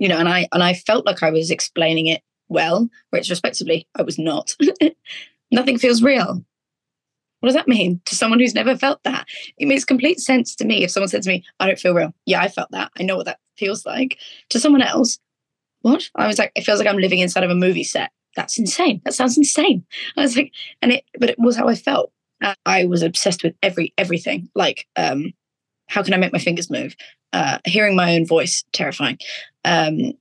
and I felt like I was explaining it well, retrospectively, I was not. Nothing feels real. What does that mean to someone who's never felt that? It makes complete sense to me if someone said to me, I don't feel real. Yeah, I felt that. I know what that feels like. To someone else, what? I was like, it feels like I'm living inside of a movie set. That's insane. That sounds insane. I was like, but it was how I felt. I was obsessed with everything. Like, how can I make my fingers move? Hearing my own voice, terrifying. Looking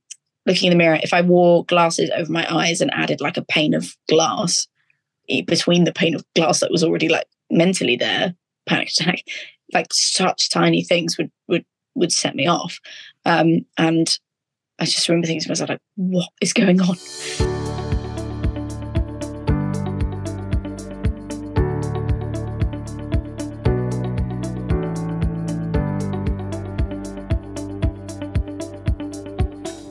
in the mirror, if I wore glasses over my eyes and added like a pane of glass between the pane of glass that was already like mentally there, panic attack. Like such tiny things would set me off. And I just remember thinking to myself, like, what is going on?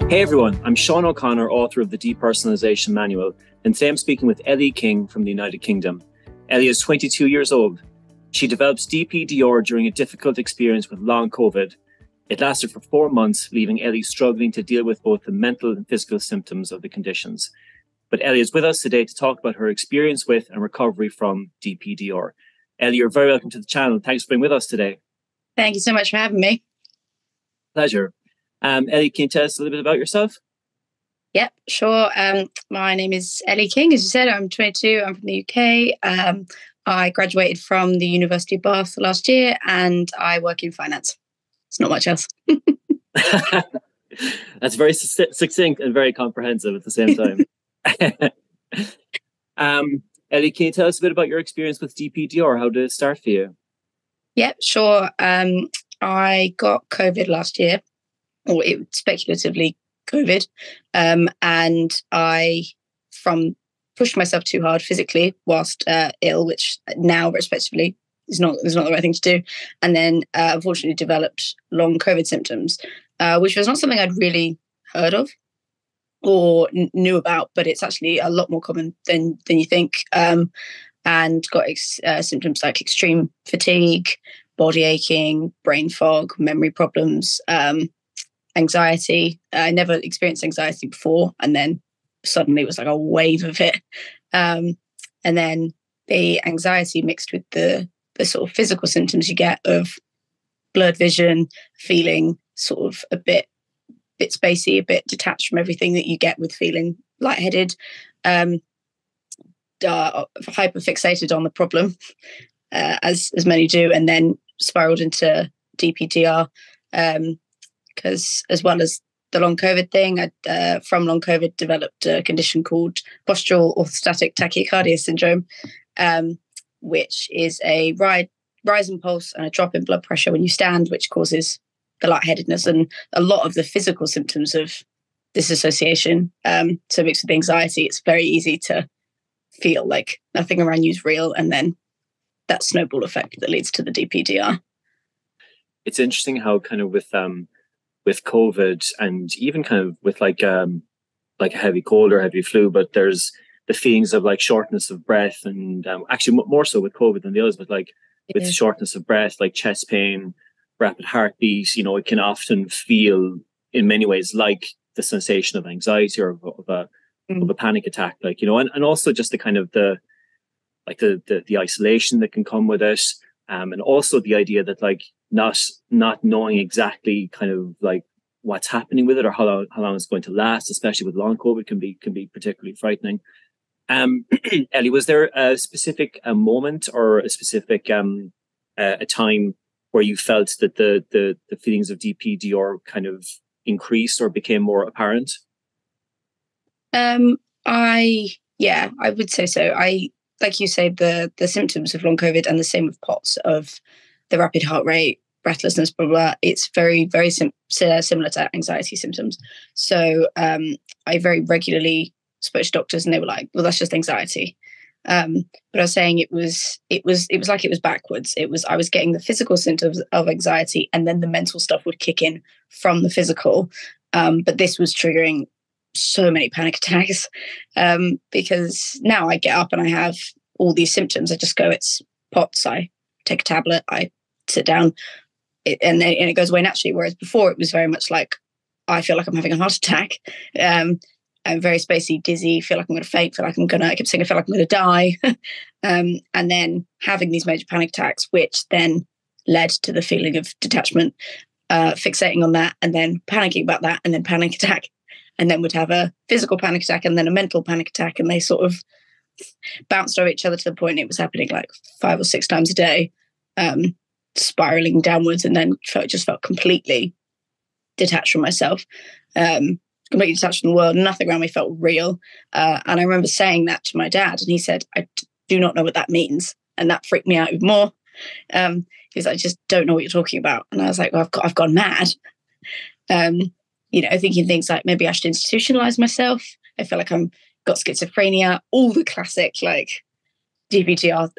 Hey everyone, I'm Sean O'Connor, author of the Depersonalization Manual, and today I'm speaking with Ellie King from the United Kingdom. Ellie is 22 years old. She developed DPDR during a difficult experience with long COVID. It lasted for 4 months, leaving Ellie struggling to deal with both the mental and physical symptoms of the conditions. But Ellie is with us today to talk about her experience with and recovery from DPDR. Ellie, you're very welcome to the channel. Thanks for being with us today. Thank you so much for having me. Pleasure. Ellie, can you tell us a little bit about yourself? Yep, sure. My name is Ellie King. As you said, I'm 22. I'm from the UK. I graduated from the University of Bath last year, and I work in finance. It's not much else. That's very succinct and very comprehensive at the same time. Ellie, can you tell us a bit about your experience with DPDR? How did it start for you? Yep, sure. I got COVID last year. Or it speculatively COVID, and I pushed myself too hard physically whilst ill, which now respectively is not the right thing to do, and then unfortunately developed long COVID symptoms, which was not something I'd really heard of or knew about, but it's actually a lot more common than you think, and got symptoms like extreme fatigue, body aching, brain fog, memory problems. Anxiety. I never experienced anxiety before, and then suddenly it was like a wave of it. And then the anxiety mixed with the sort of physical symptoms you get of blurred vision, feeling sort of a bit spacey, a bit detached from everything that you get with feeling lightheaded, hyperfixated on the problem, as many do, and then spiraled into DPDR. Because as well as the long COVID thing, I from long COVID developed a condition called Postural orthostatic tachycardia syndrome, which is a rise in pulse and a drop in blood pressure when you stand, which causes the lightheadedness and a lot of the physical symptoms of this association. So mixed with anxiety, it's very easy to feel like nothing around you is real, and then that snowball effect that leads to the DPDR. It's interesting how kind of with COVID and even kind of with like a heavy cold or heavy flu, but there's the feelings of like shortness of breath, and actually more so with COVID than the others, but like with shortness of breath, like chest pain, rapid heartbeat, it can often feel in many ways like the sensation of anxiety or of a panic attack, and also just the kind of the isolation that can come with it. And also the idea that like not knowing exactly kind of like what's happening with it or how long it's going to last, especially with long COVID, can be particularly frightening. Ellie, was there a specific moment or a specific a time where you felt that the feelings of DPDR kind of increased or became more apparent? I would say so. Like you say, the symptoms of long COVID, and the same with POTS, of the rapid heart rate, breathlessness, blah, blah, blah, it's very, very similar to anxiety symptoms. So I very regularly spoke to doctors, and they were like, well, that's just anxiety. But I was saying it was like it was backwards. I was getting the physical symptoms of anxiety, and then the mental stuff would kick in from the physical. But this was triggering so many panic attacks, because now I get up and I have all these symptoms. I just go, it's POTS. I take a tablet, I sit down, and it goes away naturally. Whereas before it was very much like I feel like I'm having a heart attack. I'm very spacey, dizzy, feel like I'm going to faint, I kept saying I feel like I'm going to die. And then having these major panic attacks, which then led to the feeling of detachment, fixating on that, and then panicking about that, and then panic attack, and then would have a physical panic attack and then a mental panic attack. And they sort of bounced off each other to the point it was happening like 5 or 6 times a day, spiraling downwards, and then just felt completely detached from myself, completely detached from the world. Nothing around me felt real. And I remember saying that to my dad, and he said, I do not know what that means. And that freaked me out even more. Because I just don't know what you're talking about. And I was like, well, I've gone mad. Thinking things like maybe I should institutionalize myself. I feel like I'm got schizophrenia, all the classic like DPDR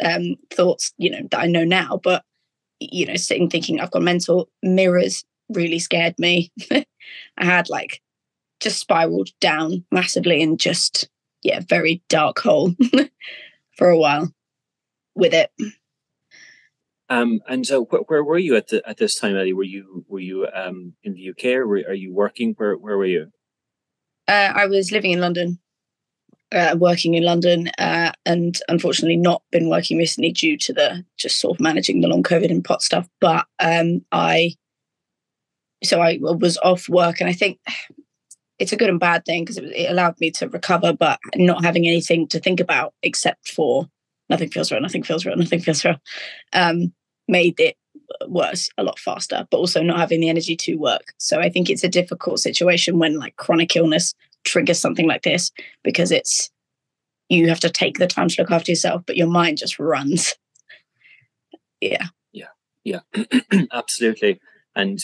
thoughts, that I know now. But, sitting thinking I've gone mental, mirrors really scared me. I had like just spiraled down massively and just, very dark hole for a while with it. And so where were you at this time, Ellie? Were you in the UK, or are you working? Where were you? I was living in London, working in London, and unfortunately not been working recently due to the just sort of managing the long COVID and pot stuff. But I was off work, and I think it's a good and bad thing because it allowed me to recover, but not having anything to think about except for nothing feels real, nothing feels real, nothing feels real. Made it worse a lot faster, but also not having the energy to work. So I think it's a difficult situation when like chronic illness triggers something like this, because you have to take the time to look after yourself, but your mind just runs. Yeah. Absolutely. And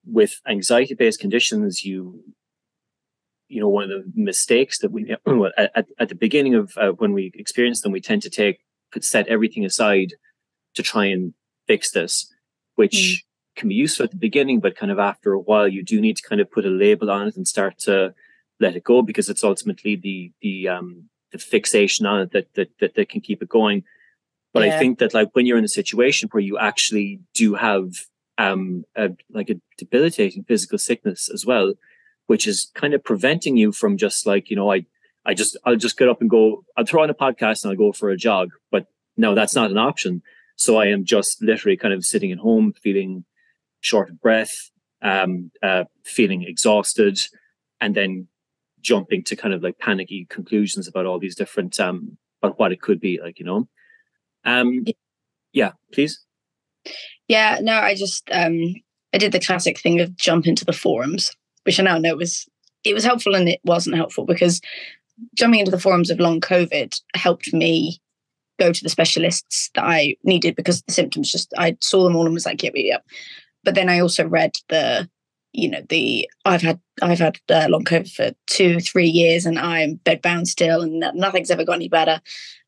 with anxiety-based conditions, one of the mistakes that we at the beginning of when we experience them, we tend to set everything aside to try and fix this, which can be useful at the beginning, but kind of after a while, you do need to kind of put a label on it and start to let it go, because it's ultimately the fixation on it that can keep it going. But I think that like when you're in a situation where you actually do have a debilitating physical sickness as well, which is kind of preventing you from just like, I'll just get up and go, I'll throw on a podcast and I'll go for a jog. But no, that's not an option. So I am just literally kind of sitting at home, feeling short of breath, feeling exhausted, and then jumping to kind of like panicky conclusions about all these different, about what it could be like, Yeah, please. Yeah, no, I just, I did the classic thing of jump into the forums, which I now know it was helpful and it wasn't helpful, because jumping into the forums of long COVID helped me go to the specialists that I needed, because the symptoms I saw them all and was like, yep. But then I also read I've had long COVID for 2-3 years and I'm bedbound still and nothing's ever got any better.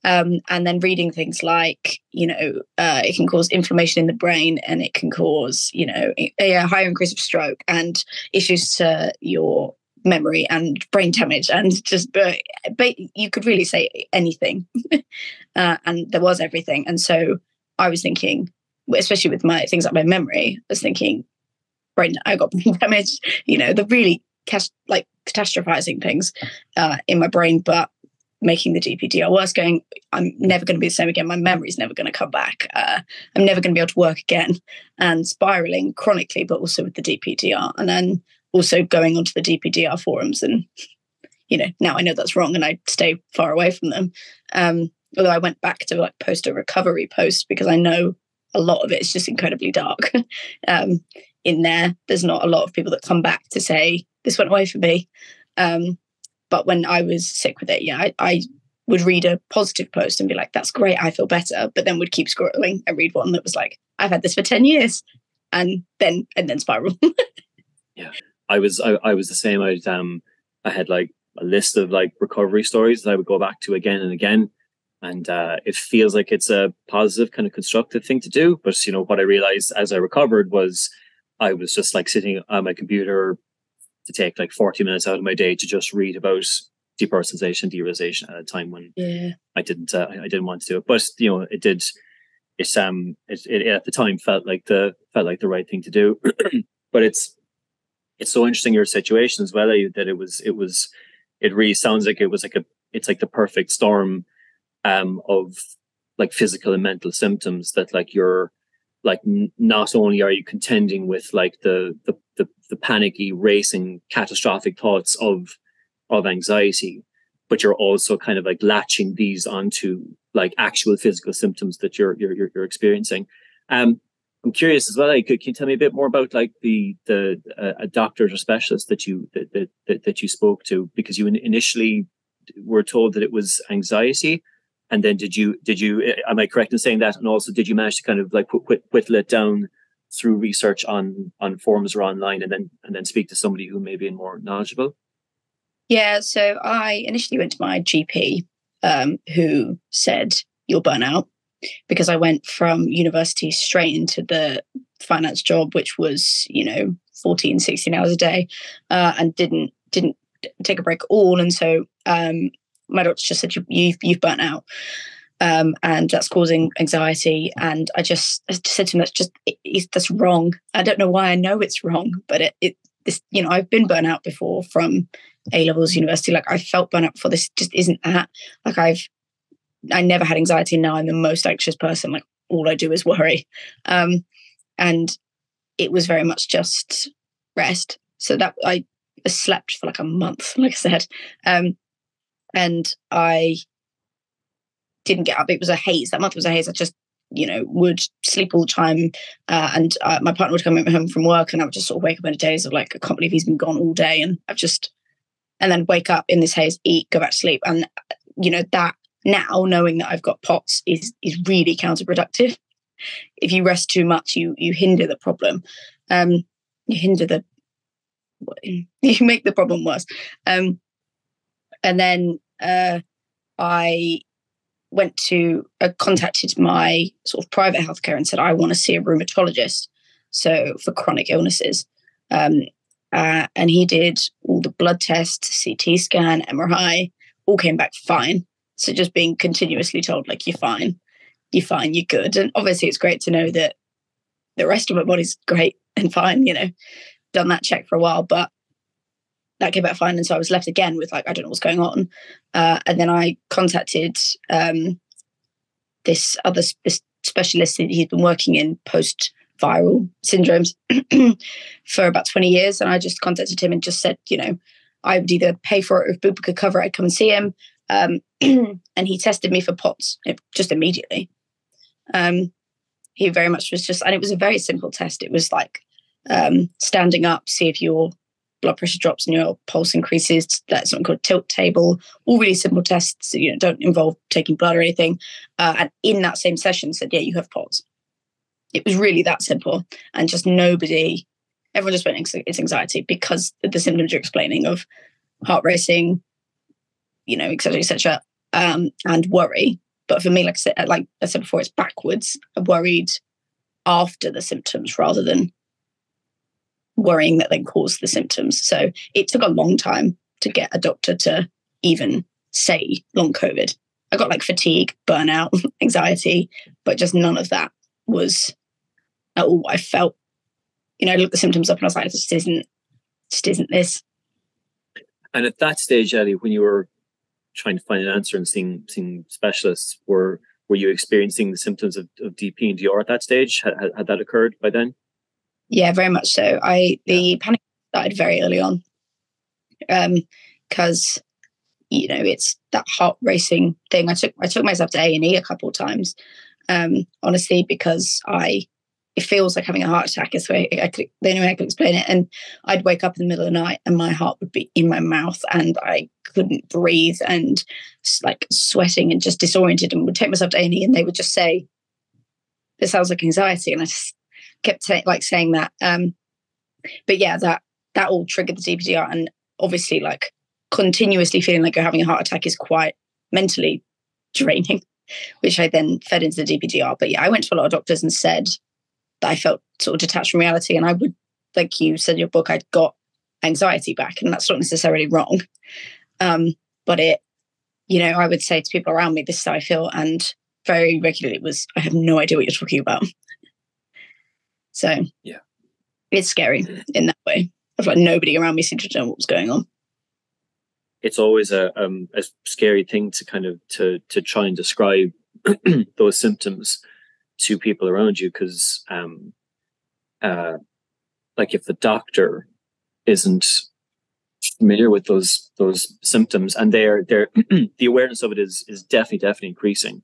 And then reading things like, it can cause inflammation in the brain, and it can cause, a higher increase of stroke and issues to your memory and brain damage, and just you could really say anything. And there was everything. And so I was thinking, especially with my things like my memory, I was thinking, I got brain damage, the really catastrophizing things in my brain, but making the DPDR worse, going, I'm never going to be the same again. My memory's never going to come back. I'm never going to be able to work again, and spiraling chronically, but also with the DPDR. And then also going onto the DPDR forums, and, now I know that's wrong and I stay far away from them. Although I went back to post a recovery post, because I know a lot of it is just incredibly dark. In there's not a lot of people that come back to say, this went away for me. But when I was sick with it, I would read a positive post and be like, that's great, I feel better. But then would keep scrolling and read one that was like, I've had this for 10 years. And then spiral. Yeah, I was the same. I had like a list of like recovery stories that I would go back to again and again. And it feels like it's a positive kind of constructive thing to do. But, what I realized as I recovered was I was just like sitting on my computer to take like 40 minutes out of my day to just read about depersonalization, derealization at a time when I didn't want to do it. But, it did. It at the time felt like the right thing to do. But it's it's so interesting your situation as well, that it really sounds like it's like the perfect storm of like physical and mental symptoms, that like you're like not only are you contending with like the panicky, racing, catastrophic thoughts of anxiety, but you're also kind of like latching these onto like actual physical symptoms that you're experiencing. I'm curious as well. Like, can you tell me a bit more about like the doctors or specialists that you spoke to? Because you initially were told that it was anxiety, and then did you? Am I correct in saying that? And also, did you manage to kind of like whittle it down through research on forums or online, and then speak to somebody who may be more knowledgeable? Yeah. So I initially went to my GP, who said you'll burn out, because I went from university straight into the finance job, which was, 14, 16 hours a day, and didn't take a break at all. And so my doctor just said, you've burnt out, and that's causing anxiety. And I just said to him, that's wrong. I don't know why I know it's wrong, but I've been burnt out before from A-levels, university. Like, I felt burnt out before. This just isn't that. Like, I never had anxiety. Now I'm the most anxious person. Like, all I do is worry. And it was very much just rest. So that I slept for like a month, like I said. And I didn't get up. It was a haze. That month was a haze. I just, would sleep all the time. And my partner would come home from work, and I would just sort of wake up in days of like, I can't believe he's been gone all day. And and then wake up in this haze, eat, go back to sleep. And, that, now knowing that I've got POTS is really counterproductive. If you rest too much, you hinder the problem. You make the problem worse. And then I contacted my sort of private healthcare and said, I want to see a rheumatologist, so for chronic illnesses. And he did all the blood tests, CT scan, MRI, all came back fine. So just being continuously told, like, you're fine, you're good. And obviously it's great to know that the rest of my body's great and fine, done that check for a while, but that came back fine. And so I was left again with like, I don't know what's going on. And then I contacted this specialist. He'd been working in post-viral syndromes for about 20 years. And I just contacted him and just said, I would either pay for it, or if Bupa could cover it, I'd come and see him. And he tested me for POTS just immediately. He very much was just, and it was a very simple test. It was like standing up, see if your blood pressure drops and your pulse increases. That's something called tilt table. All really simple tests, don't involve taking blood or anything. And in that same session said, yeah, you have POTS. It was really that simple. And just everyone just went, it's anxiety, because the symptoms you're explaining of heart racing, et cetera, and worry. But for me, like I said before, it's backwards. I worried after the symptoms rather than worrying that then caused the symptoms. So it took a long time to get a doctor to even say long COVID. I got like fatigue, burnout, anxiety, but just none of that was at all. I felt, I looked the symptoms up and I was like, this isn't this. And at that stage, Ellie, when you were trying to find an answer and seeing specialists, were you experiencing the symptoms of DPDR at that stage? Had that occurred by then? Yeah, very much so. The panic started very early on, because it's that heart racing thing. I took myself to A&E a couple of times, honestly, because it feels like having a heart attack is the only way I could explain it. And I'd wake up in the middle of the night and my heart would be in my mouth and I couldn't breathe and like sweating and just disoriented, and would take myself to A&E and they would just say, this sounds like anxiety. And I just kept saying that. But yeah, that all triggered the DPDR. And obviously like continuously feeling like you're having a heart attack is quite mentally draining, which I then fed into the DPDR. But yeah, I went to a lot of doctors and said that I felt sort of detached from reality, and I would, like you said in your book, I'd got anxiety back, and that's not necessarily wrong. But it, I would say to people around me, this is how I feel, and very regularly it was, I have no idea what you're talking about. So yeah, it's scary in that way. of like nobody around me seemed to know what was going on. It's always a scary thing to kind of to try and describe those symptoms to people around you, because like if the doctor isn't familiar with those symptoms, and they're the awareness of it is definitely increasing.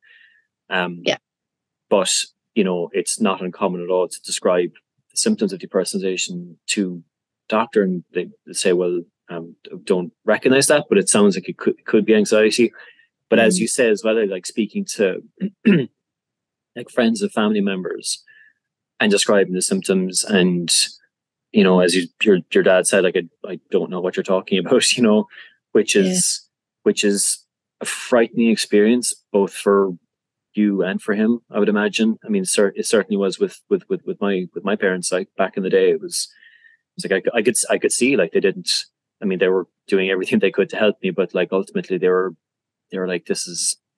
But it's not uncommon at all to describe the symptoms of depersonalization to doctor, and they say, well, don't recognize that, but it sounds like it could be anxiety. But as you say as well, like speaking to like friends and family members and describing the symptoms, and as your dad said, like I don't know what you're talking about, which is a frightening experience both for you and for him, I would imagine. I mean, it certainly was with my parents. Like back in the day, it was like I could see like they didn't. I mean, they were doing everything they could to help me, but like ultimately they were like,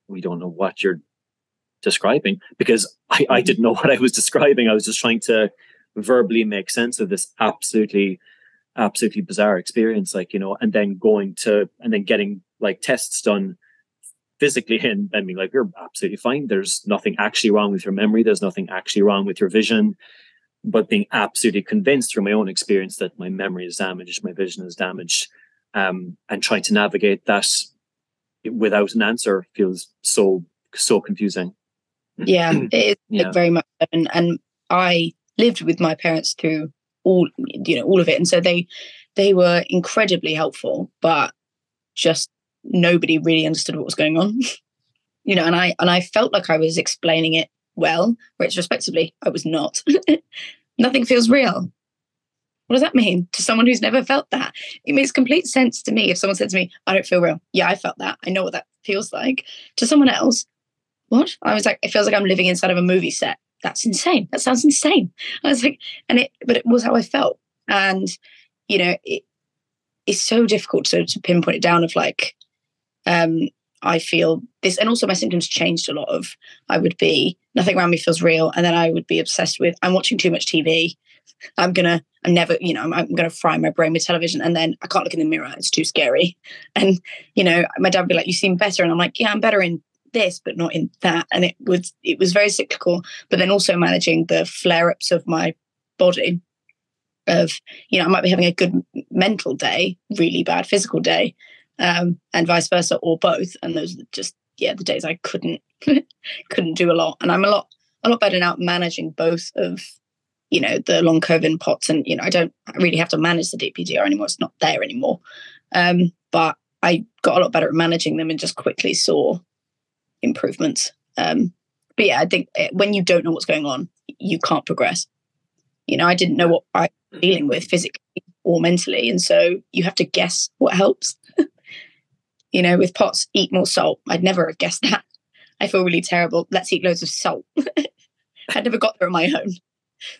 we don't know what you're describing, because I didn't know what I was describing. I was just trying to verbally make sense of this absolutely bizarre experience, like, and then getting like tests done physically, and I mean, like, you're absolutely fine. There's nothing actually wrong with your memory. There's nothing actually wrong with your vision. But being absolutely convinced through my own experience that my memory is damaged, my vision is damaged, and trying to navigate that without an answer feels so confusing. Yeah, it is very much. And I lived with my parents through all of it, and so they were incredibly helpful, but just nobody really understood what was going on. And I felt like I was explaining it well, retrospectively I was not. Nothing feels real. What does that mean to someone who's never felt that? It makes complete sense to me if someone said to me, I don't feel real. Yeah, I felt that. I know what that feels like. To someone else, what? I was like, it feels like I'm living inside of a movie set. That's insane. That sounds insane. I was like, but it was how I felt. And, it's so difficult to pinpoint it down of like, I feel this, and also my symptoms changed a lot. Of I would be nothing around me feels real, and then I would be obsessed with I'm watching too much TV. I'm gonna fry my brain with television, and then I can't look in the mirror. It's too scary. And my dad would be like, "You seem better," and I'm like, "Yeah, I'm better in this, but not in that." And it was very cyclical. But then also managing the flare-ups of my body. Of I might be having a good mental day, really bad physical day. And vice versa, or both, and those are just the days I couldn't do a lot. And I'm a lot better now at managing both of the long COVID and POTS, and I don't really have to manage the DPDR anymore. It's not there anymore. But I got a lot better at managing them and just quickly saw improvements. But yeah, I think when you don't know what's going on, you can't progress. I didn't know what I was dealing with physically or mentally, and so you have to guess what helps. With POTS, eat more salt. I'd never have guessed that. I feel really terrible. Let's eat loads of salt. I'd never got there on my own.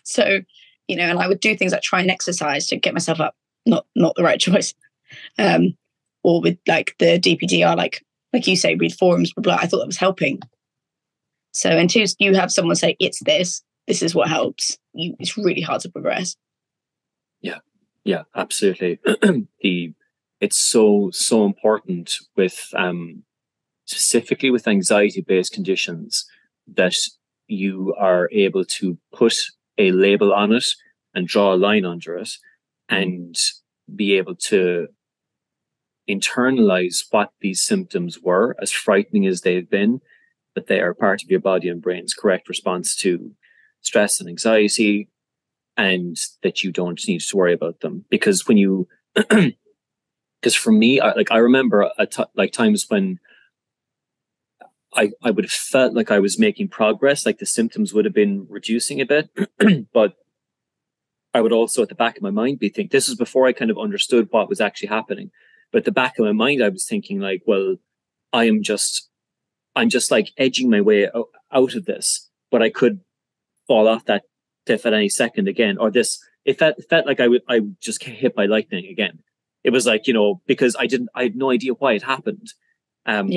So, and I would do things like try and exercise to get myself up. Not the right choice. Or with like the DPDR, like you say, read forums, blah, blah. I thought that was helping. So until you have someone say, this is what helps, it's really hard to progress. Yeah, absolutely. It's so important with specifically with anxiety-based conditions that you are able to put a label on it and draw a line under it and be able to internalize what these symptoms were, as frightening as they've been, that they are part of your body and brain's correct response to stress and anxiety, and that you don't need to worry about them. Because when you because for me, I remember times when I would have felt like I was making progress, like the symptoms would have been reducing a bit, but I would also at the back of my mind be thinking, this is before I kind of understood what was actually happening. But at the back of my mind, I was thinking like, well, I'm just like edging my way out of this, but I could fall off that cliff at any second again, or it felt like I would just get hit by lightning again. It was like, because I had no idea why it happened. And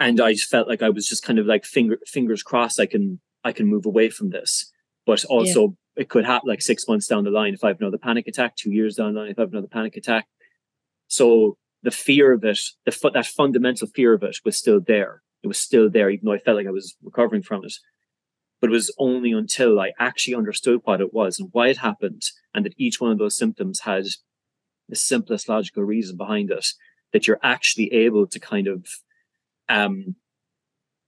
I just felt like I was just kind of like fingers crossed I can move away from this, but also it could happen like 6 months down the line if I have another panic attack, 2 years down the line if I have another panic attack. So the fear of it, that fundamental fear of it was still there. It was still there, even though I felt like I was recovering from it. But it was only until I actually understood what it was and why it happened, and that each one of those symptoms had the simplest logical reason behind it, that you're actually able to kind of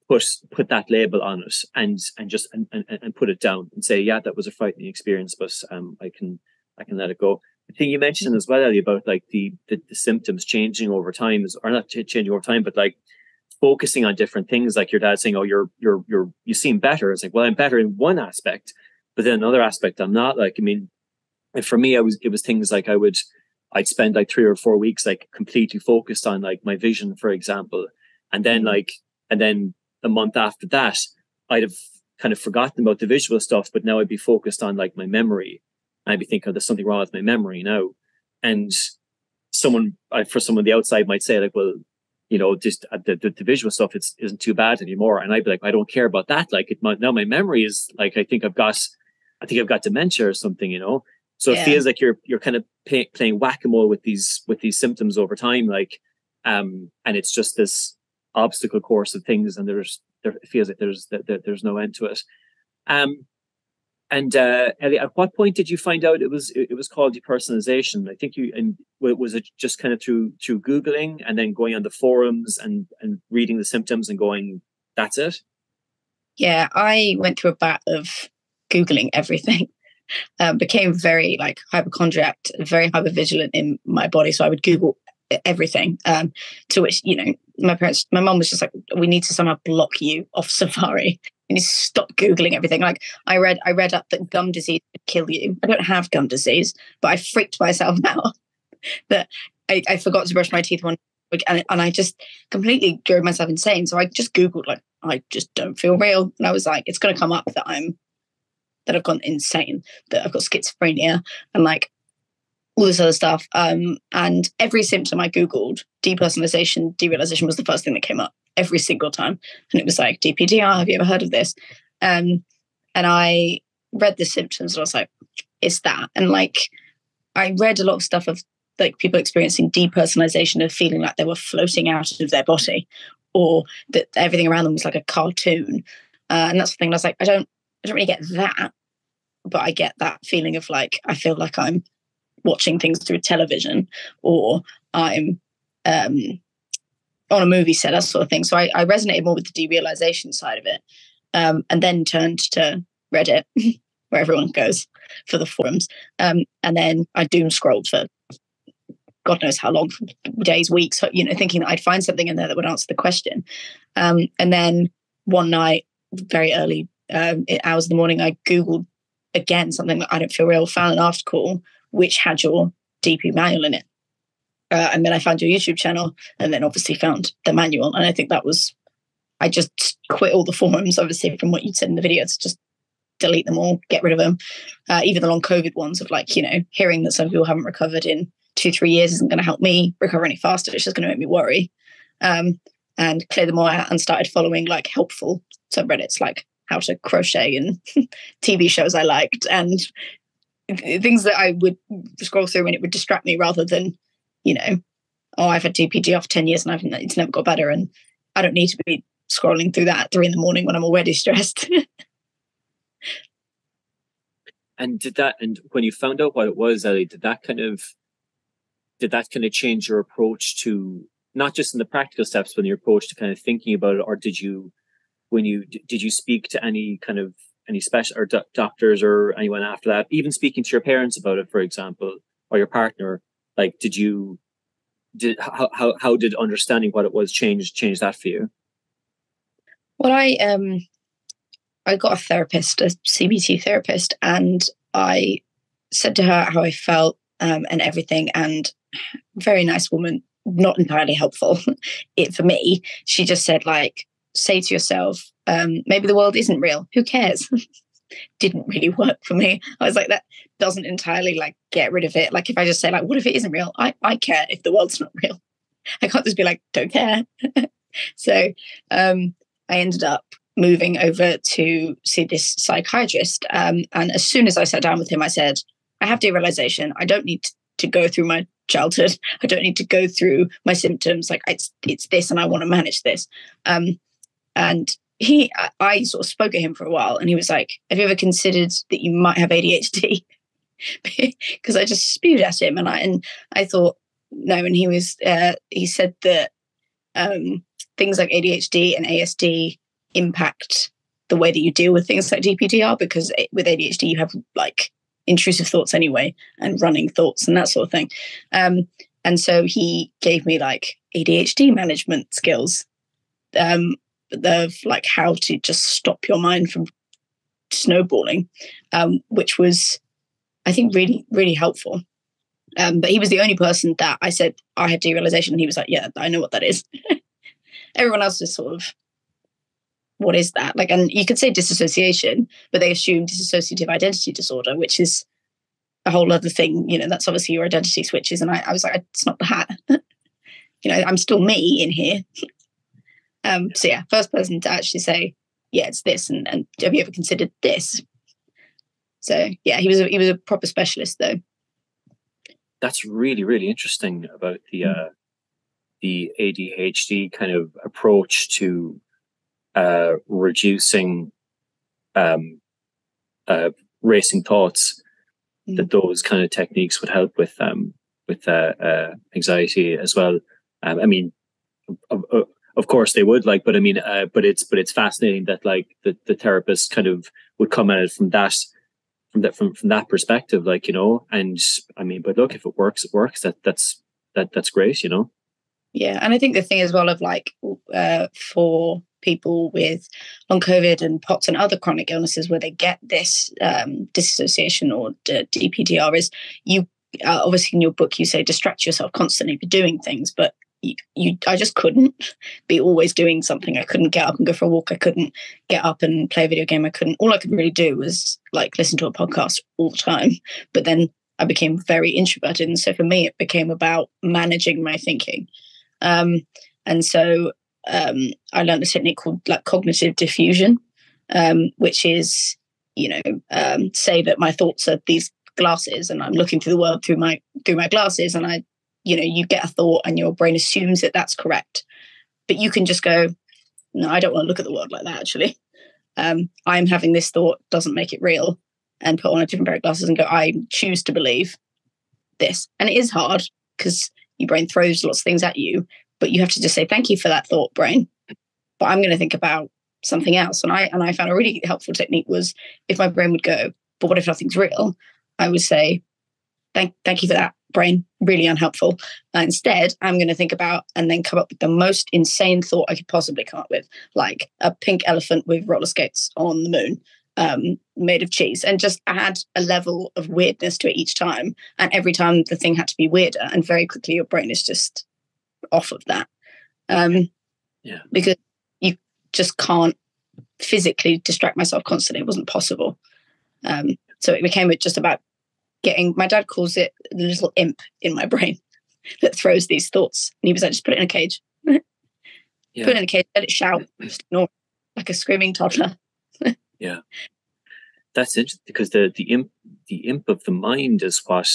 put that label on it and put it down and say, yeah, that was a frightening experience, but I can let it go. The thing you mentioned as well, Ellie, about like the symptoms changing over time, or not changing over time, but like focusing on different things, like your dad saying, oh, you seem better. It's like, well, I'm better in one aspect, but then another aspect I'm not. Like, I mean, and for me, it was things like I'd spend like 3 or 4 weeks like completely focused on like my vision, for example, and then a month after that, I'd have kind of forgotten about the visual stuff, but now I'd be focused on like my memory. I'd be thinking, oh, there's something wrong with my memory now. And someone on the outside might say like, well, you know, just the visual stuff isn't too bad anymore. And I'd be like, I don't care about that. Like now my memory is like, I think I've got dementia or something, you know? So it feels like you're kind of playing whack-a-mole with these symptoms over time. Like, and it's just this obstacle course of things. And it feels like there's no end to it. And Ellie, at what point did you find out it was called depersonalization? I think was it just kind of through Googling and then going on the forums and reading the symptoms and going, that's it? Yeah, I went through a bat of Googling everything. Became very like hypochondriac, very hypervigilant in my body. So I would Google everything, to which, you know, my mom was just like, we need to somehow block you off Safari. You need to stop Googling everything. Like I read up that gum disease would kill you. I don't have gum disease, but I freaked myself out that I forgot to brush my teeth one week, and I just completely drove myself insane. So I just Googled like, I just don't feel real. And I was like, it's going to come up that I've gone insane, that I've got schizophrenia and like all this other stuff. And every symptom I Googled, depersonalization, derealization was the first thing that came up every single time. And it was like, DPDR, have you ever heard of this? And I read the symptoms and I was like, it's that. And like, I read a lot of stuff of like people experiencing depersonalization of feeling like they were floating out of their body, or that everything around them was like a cartoon. And that's the thing. I was like, I don't really get that, but I get that feeling of like, I feel like I'm watching things through television, or I'm on a movie set, that sort of thing. So I resonated more with the derealization side of it, and then turned to Reddit, where everyone goes for the forums. And then I doom scrolled for God knows how long, days, weeks, you know, thinking that I'd find something in there that would answer the question. And then one night, very early hours of the morning, I Googled again something that I don't feel real, found an article which had your DP manual in it. And then I found your YouTube channel, and then obviously found the manual. And I think I just quit all the forums, obviously, from what you'd said in the video, to just delete them all, get rid of them. Even the long COVID ones of like, you know, hearing that some people haven't recovered in 2-3 years isn't going to help me recover any faster. It's just going to make me worry. And clear them all out, and started following like helpful subreddits, like how to crochet and TV shows I liked, and things that I would scroll through and it would distract me, rather than, you know, oh, I've had DPDR for 10 years and it's never got better, and I don't need to be scrolling through that at 3 a.m. when I'm already stressed. And when you found out what it was, Ellie, did that kind of change your approach to, not just in the practical steps, but your approach to kind of thinking about it? Or did you speak to any special or doctors or anyone after that, even speaking to your parents about it, for example, or your partner? Like, how did understanding what it was change that for you? Well, I got a therapist, a CBT therapist, and I said to her how I felt, and everything, and very nice woman, not entirely helpful for me. She just said, like, say to yourself, maybe the world isn't real. Who cares? Didn't really work for me. I was like, that doesn't entirely like get rid of it. Like, if I just say like, what if it isn't real? I care if the world's not real. I can't just be like, don't care. So I ended up moving over to see this psychiatrist. And as soon as I sat down with him, I said, I have derealization. I don't need to go through my childhood. I don't need to go through my symptoms. Like it's this, and I want to manage this. And I sort of spoke at him for a while, and he was like, have you ever considered that you might have ADHD? Because I just spewed at him, and I thought no. And he said that things like ADHD and ASD impact the way that you deal with things like DPDR, because with ADHD you have like intrusive thoughts anyway, and running thoughts and that sort of thing. And so he gave me like ADHD management skills, of like how to just stop your mind from snowballing, which was, I think, really, really helpful. But he was the only person that I said, I have derealization. And he was like, yeah, I know what that is. Everyone else is sort of, what is that? Like, and you could say disassociation, but they assume dissociative identity disorder, which is a whole other thing. You know, that's obviously your identity switches. And I was like, it's not that. I'm still me in here. So yeah, first person to actually say, yeah, it's this. And have you ever considered this? So yeah, he was a proper specialist though. That's really, really interesting about the ADHD kind of approach to reducing racing thoughts. That those kind of techniques would help with anxiety as well. I mean, of course they would, like, but I mean, but it's fascinating that like the therapist kind of would come at it from that perspective, like, and I mean, but look, if it works, it works. That's great, Yeah, and I think the thing as well of like for people with long COVID and POTS and other chronic illnesses where they get this dissociation or DPDR is you obviously in your book you say distract yourself constantly for doing things, but I just couldn't be always doing something. I couldn't get up and go for a walk. I couldn't get up and play a video game. All I could really do was like listen to a podcast all the time. But then I became very introverted. And so for me, it became about managing my thinking. And so I learned a technique called like cognitive diffusion, which is, say that my thoughts are these glasses and I'm looking through the world through my glasses, and you get a thought and your brain assumes that that's correct. But you can just go, no, I don't want to look at the world like that, actually. I'm having this thought, doesn't make it real, and put on a different pair of glasses and go, I choose to believe this. And it is hard because your brain throws lots of things at you, but you have to just say, thank you for that thought, brain. But I'm going to think about something else. And I found a really helpful technique was if my brain would go, but what if nothing's real? I would say, thank you for that, brain, really unhelpful. Instead, I'm going to think about and then come up with the most insane thought I could possibly come up with, like a pink elephant with roller skates on the moon, made of cheese, and just add a level of weirdness to it each time. And every time the thing had to be weirder, and very quickly your brain is just off of that. Because you just can't physically distract myself constantly. It wasn't possible. So it became just about my dad calls it the little imp in my brain that throws these thoughts. And he was like, just put it in a cage. Put it in a cage, let it shout, just ignore it, like a screaming toddler. Yeah. That's interesting because the imp of the mind is what,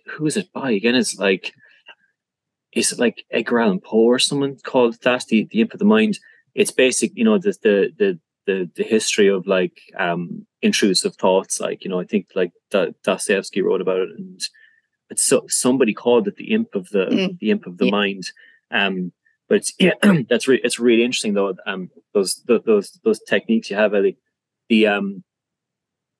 who is it by again? Is it like Edgar Allan Poe or someone called that, the imp of the mind? It's basic, the history of like intrusive thoughts, like, I think like Dostoevsky wrote about it, and it's somebody called it the imp of the mind. But it's it's really interesting though. Those techniques you have, Ellie, and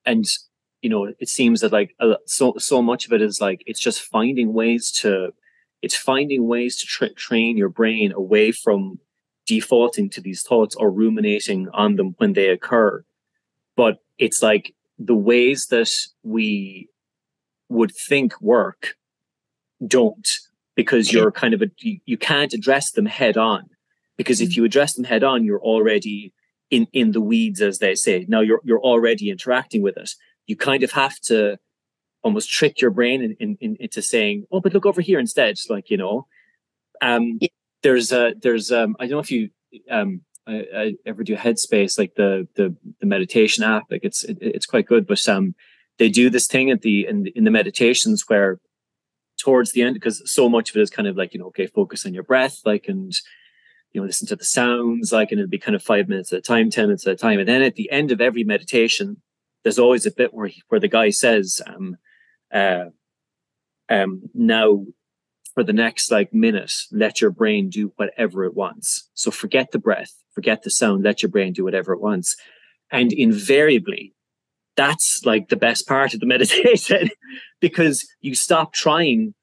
it seems that like so much of it is like it's just finding ways to train your brain away from defaulting to these thoughts or ruminating on them when they occur. But it's like the ways that we would think work don't, because you're kind of you can't address them head on, because if you address them head on, you're already in the weeds, as they say. Now you're already interacting with it. You kind of have to almost trick your brain into saying, oh, but look over here instead. Like, there's I don't know if you I ever do Headspace, like the meditation app, like it's quite good. But they do this thing in the meditations where towards the end, because so much of it is kind of like, okay, focus on your breath, like, and listen to the sounds, like, and it'll be kind of 5 minutes at a time, 10 minutes at a time, and then at the end of every meditation, there's always a bit where the guy says, now, for the next like minute, let your brain do whatever it wants. So forget the breath, forget the sound, let your brain do whatever it wants. And invariably, that's like the best part of the meditation because you stop trying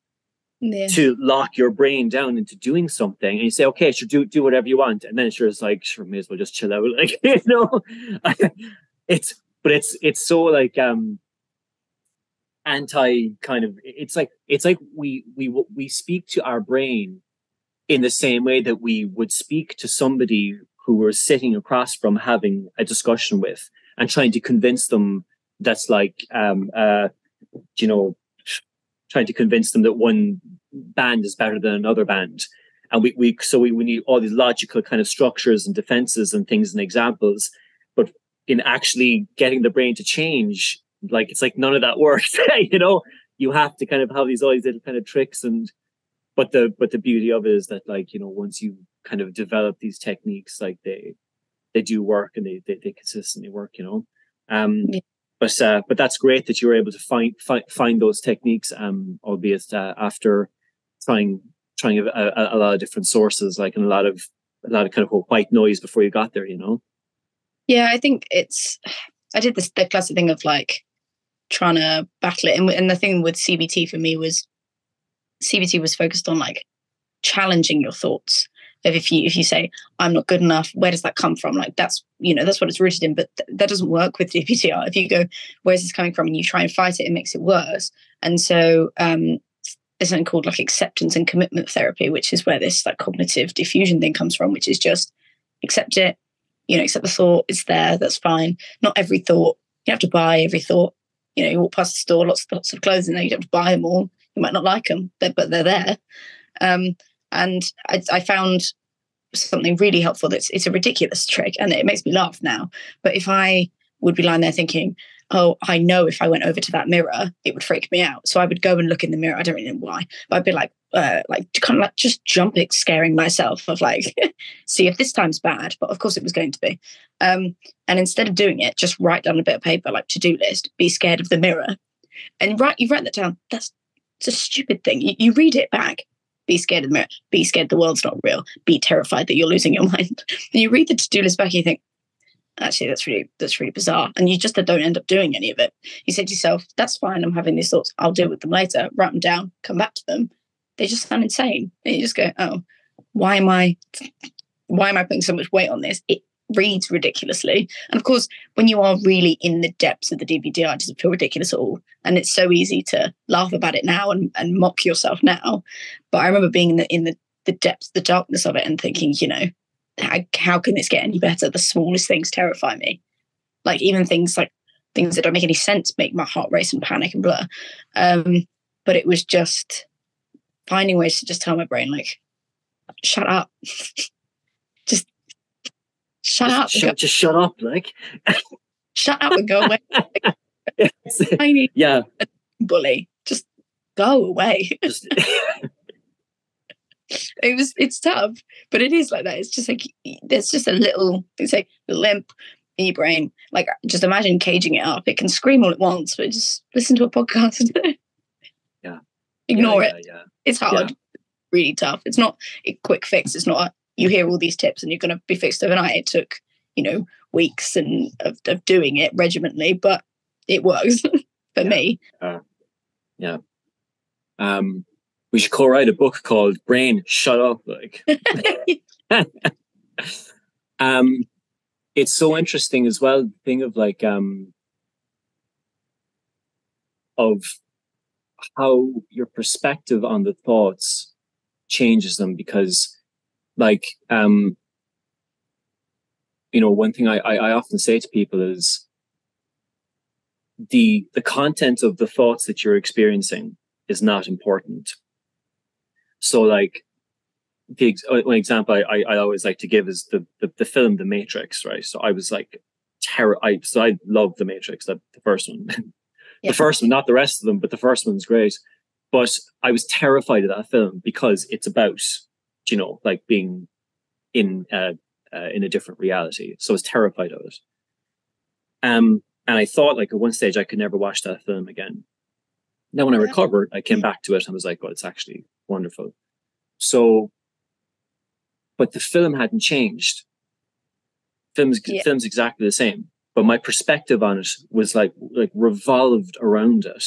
to lock your brain down into doing something, and you say, okay, sure, do whatever you want. And then it's like, sure, may as well just chill out. Like, it's so like, anti kind of, it's like we speak to our brain in the same way that we would speak to somebody who we're sitting across from having a discussion with and trying to convince them that's like trying to convince them that one band is better than another band. And we need all these logical kind of structures and defenses and things and examples, but in actually getting the brain to change, like, it's like none of that works. You have to kind of have all these little kind of tricks, but the beauty of it is that, like, once you kind of develop these techniques, like they do work, and they consistently work. But that's great that you were able to find those techniques, albeit after trying a lot of different sources, like, and a lot of kind of white noise before you got there. Yeah, I think I did the classic thing of like trying to battle it, and the thing with CBT for me was CBT was focused on like challenging your thoughts. If you say I'm not good enough, where does that come from? Like, that's what it's rooted in, but that doesn't work with DPDR. If you go, where's this coming from, and you try and fight it, it makes it worse. And so there's something called like acceptance and commitment therapy, which is where this like cognitive diffusion thing comes from, which is just accept it, accept the thought, it's there, that's fine. Not every thought, you have to buy every thought. You walk past the store, lots of clothes in there, you don't have to buy them all. You might not like them, but they're there. And I found something really helpful. It's a ridiculous trick, and it makes me laugh now. But if I would be lying there thinking, oh, I know if I went over to that mirror, it would freak me out. So I would go and look in the mirror. I don't really know why, but I'd be like kind of like just jumping, scaring myself of like, see if this time's bad. But of course it was going to be. And instead of doing it, just write down a bit of paper, like to-do list, be scared of the mirror. And you write that down. It's a stupid thing. You read it back. Be scared of the mirror. Be scared the world's not real. Be terrified that you're losing your mind. And you read the to-do list back and you think, actually, that's really bizarre. And you just don't end up doing any of it. You say to yourself, that's fine, I'm having these thoughts, I'll deal with them later. Write them down, come back to them. They just sound insane. And you just go, oh, why am I putting so much weight on this? It reads ridiculously. And of course, when you are really in the depths of the DPDR, it doesn't feel ridiculous at all. And it's so easy to laugh about it now and mock yourself now. But I remember being in the depths, the darkness of it, and thinking, how can this get any better? The smallest things terrify me. Like, even things that don't make any sense make my heart race and panic and blur. But it was just finding ways to just tell my brain, like, shut up. just shut up. Just shut up, like. Shut up and go away. Tiny bully. Just go away. It's tough, but it is like that. It's just like there's just a little, it's like a limp in your brain. Like, just imagine caging it up. It can scream all at once, but just listen to a podcast. Ignore it. It's hard. Really tough. It's not a quick fix. It's not you hear all these tips and you're going to be fixed overnight. It took weeks of doing it regimentally, but it works for me. We should co-write a book called Brain Shut Up. Like, it's so interesting as well. The thing of like, of how your perspective on the thoughts changes them, because like, one thing I often say to people is the content of the thoughts that you're experiencing is not important. So like, one example I always like to give is the film The Matrix, right? So I was like I love The Matrix, the first one. Yeah. The first one, not the rest of them, but the first one's great. But I was terrified of that film because it's about, like being in a different reality. So I was terrified of it. And I thought, like, at one stage I could never watch that film again. Now, when I recovered, I came back to it and was like, "Oh, it's actually wonderful." So, but the film hadn't changed. Film's exactly the same, but my perspective on it was like revolved around it,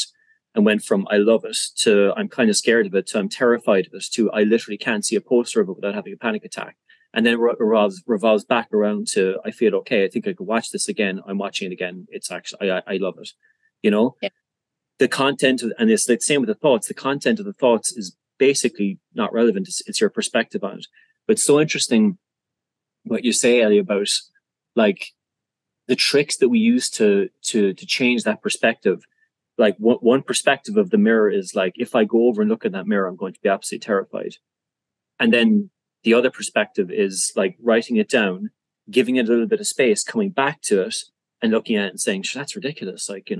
and went from "I love it" to "I'm kind of scared of it" to "I'm terrified of it" to "I literally can't see a poster of it without having a panic attack." And then it revolves back around to "I feel okay. I think I could watch this again. I'm watching it again. It's actually I love it." Yeah. The content and it's the same with the thoughts. The content of the thoughts is basically not relevant. It's your perspective on it. But it's so interesting what you say, Ellie, about like the tricks that we use to change that perspective. Like one perspective of the mirror is like, if I go over and look at that mirror, I'm going to be absolutely terrified. And then the other perspective is like writing it down, giving it a little bit of space, coming back to it and looking at it and saying, that's ridiculous. Like,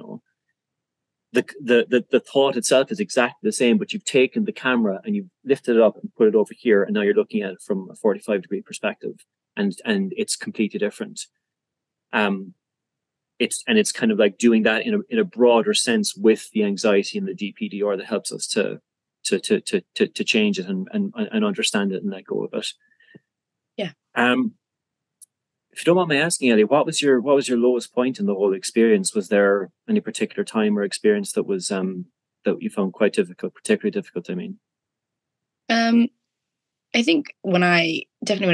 the thought itself is exactly the same, but you've taken the camera and you've lifted it up and put it over here, and now you're looking at it from a 45-degree perspective, and it's completely different. It's kind of like doing that in a broader sense with the anxiety and the DPDR that helps us to change it and understand it and let go of it. Yeah. If you don't mind me asking, Ellie, what was your lowest point in the whole experience? Was there any particular time or experience that was that you found quite difficult, particularly difficult? I mean, I think when I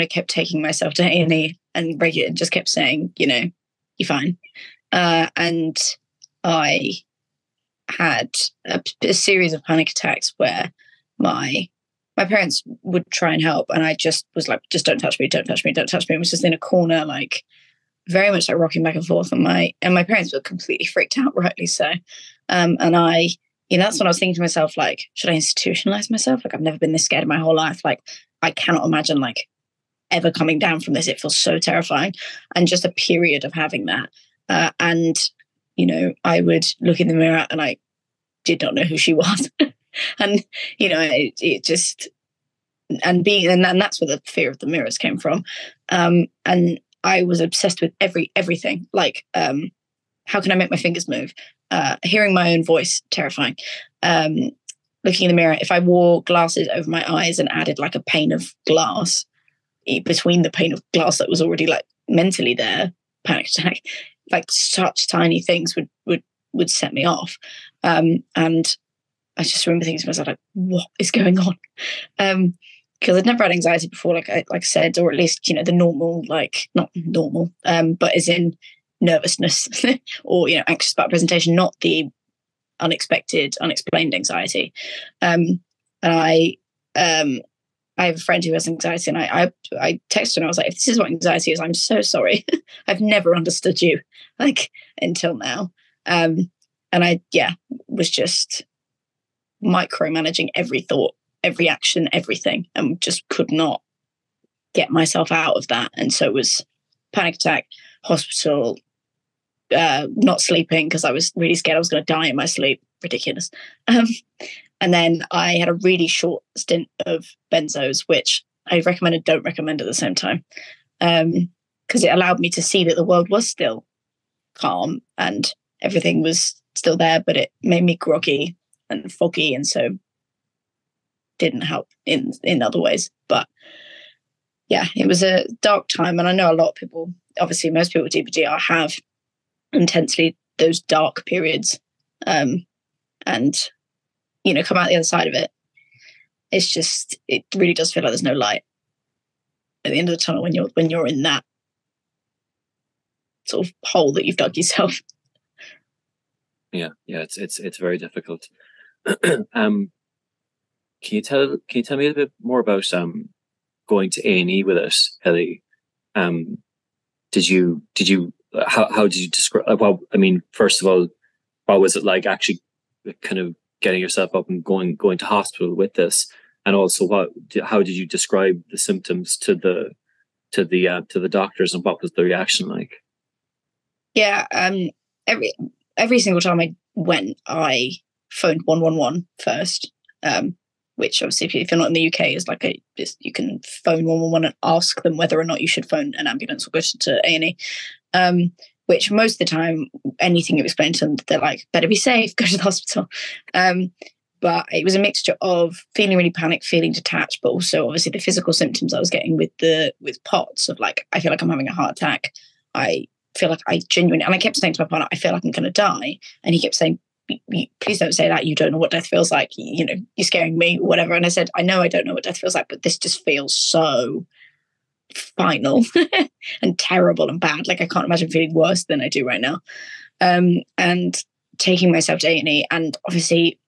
kept taking myself to A&E and regular just kept saying, you're fine, and I had a series of panic attacks where my parents would try and help, and I just was like, just don't touch me, don't touch me, don't touch me. I was just in a corner, like very much like rocking back and forth, and my parents were completely freaked out, rightly so. And I, that's when I was thinking to myself, like, should I institutionalize myself? Like, I've never been this scared in my whole life. Like, I cannot imagine like ever coming down from this. It feels so terrifying, and just a period of having that. And I would look in the mirror and I did not know who she was. And it just, and that's where the fear of the mirrors came from. And I was obsessed with everything. Like, how can I make my fingers move? Hearing my own voice, terrifying. Looking in the mirror, if I wore glasses over my eyes and added like a pane of glass between the pane of glass that was already like mentally there, panic attack. Like such tiny things would set me off. And I just remember thinking to myself, like, what is going on? Because I'd never had anxiety before, like I said, or at least, the normal, like not normal, but as in nervousness or, anxious about presentation, not the unexpected, unexplained anxiety. And I have a friend who has anxiety, and I texted her and I was like, if this is what anxiety is, I'm so sorry. I've never understood you, like, until now. And I, was just micromanaging every thought, every action, everything, and just could not get myself out of that. And so it was panic attack, hospital, not sleeping because I was really scared I was going to die in my sleep. Ridiculous. And then I had a really short stint of benzos, which I recommend and don't recommend at the same time, because it allowed me to see that the world was still calm and everything was still there, but it made me groggy and foggy, and so didn't help in other ways. But yeah, it was a dark time, and I know a lot of people, obviously most people with DPDR have intensely those dark periods, and come out the other side of it. It's just, it really does feel like there's no light at the end of the tunnel when you're in that sort of hole that you've dug yourself. Yeah, it's very difficult. Can you tell me a little bit more about going to A&E with us, Ellie? Did you how did you describe? Well, I mean, first of all, what was it like actually kind of getting yourself up and going to hospital with this? And also, how did you describe the symptoms to the doctors, and what was the reaction like? Yeah, every single time I went, I phoned 111 first, which obviously, if you're not in the UK, is like you can phone 111 and ask them whether or not you should phone an ambulance or go to A&E. Which most of the time, anything you explain to them, they're like, better be safe, go to the hospital. But it was a mixture of feeling really panicked, feeling detached, but also obviously the physical symptoms I was getting with POTS of like, I feel like I'm having a heart attack. I feel like I genuinely, and I kept saying to my partner, I feel like I'm going to die. And he kept saying, please don't say that. You don't know what death feels like. You know, you're scaring me, whatever. And I said, I know I don't know what death feels like, but this just feels so final and terrible and bad. Like I can't imagine feeling worse than I do right now. And taking myself to A&E, and obviously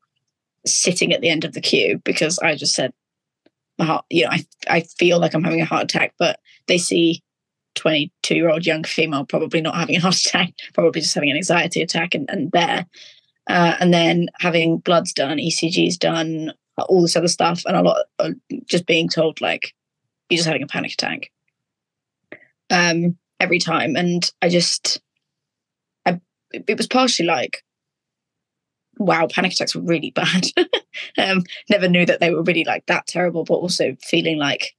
sitting at the end of the queue because I just said, my heart, you know, I feel like I'm having a heart attack, but they see 22-year-old young female probably not having a heart attack, probably just having an anxiety attack, and then having bloods done, ECGs done, all this other stuff, and a lot of just being told like, you're just having a panic attack every time. And it was partially like, wow, panic attacks were really bad. Never knew that they were really like that terrible, but also feeling like,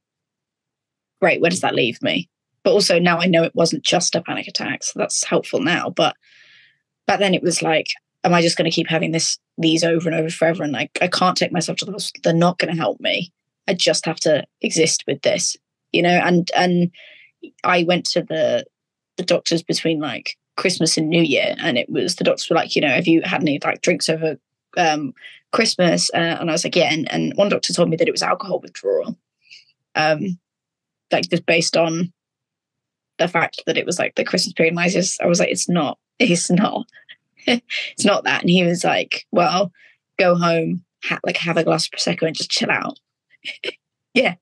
great, where does that leave me? But also now I know it wasn't just a panic attack, so that's helpful now. But back then it was like, am I just going to keep having these over and over forever? And like, I can't take myself to the hospital. They're not going to help me. I just have to exist with this, you know? And I went to the doctors between like Christmas and New Year, and the doctors were like, you know, have you had any like drinks over Christmas? And I was like, yeah. And one doctor told me that it was alcohol withdrawal, like just based on the fact that it was like the Christmas period. And I was like, it's not it's not that. And he was like, well, go home, have a glass of Prosecco and just chill out. Yeah.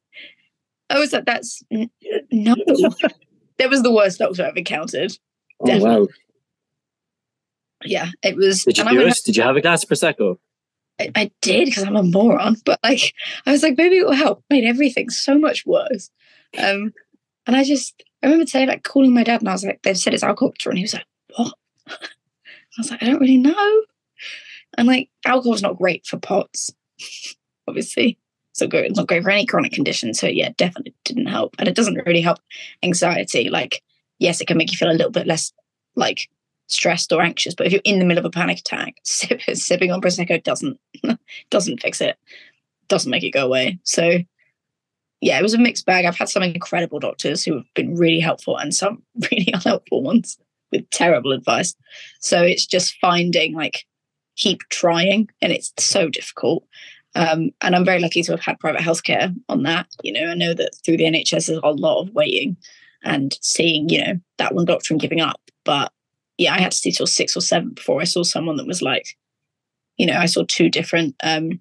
I was like, that's no. That was the worst doctor I've encountered. Definitely. Oh, wow. Yeah, it was. Did you have a glass of Prosecco? I did, because I'm a moron. But like, I was like, maybe it will help. Made everything so much worse. And I remember saying, like, calling my dad, and I was like, they've said it's alcohol withdrawal. And he was like, what? I was like, I don't really know. And like, alcohol's not great for POTS, obviously. It's not great for any chronic condition. So yeah, definitely didn't help. And it doesn't really help anxiety. Like, yes, it can make you feel a little bit less like stressed or anxious, but if you're in the middle of a panic attack, sipping on Prosecco doesn't fix it, doesn't make it go away. So yeah, it was a mixed bag. I've had some incredible doctors who have been really helpful, and some really unhelpful ones with terrible advice. So it's just finding, like, keep trying, and it's so difficult. And I'm very lucky to have had private healthcare on that. You know, I know that through the NHS there's a lot of waiting and seeing, you know, that one doctor and giving up. But yeah, I had to see till 6 or 7 before I saw someone that was like, you know, I saw two different, obviously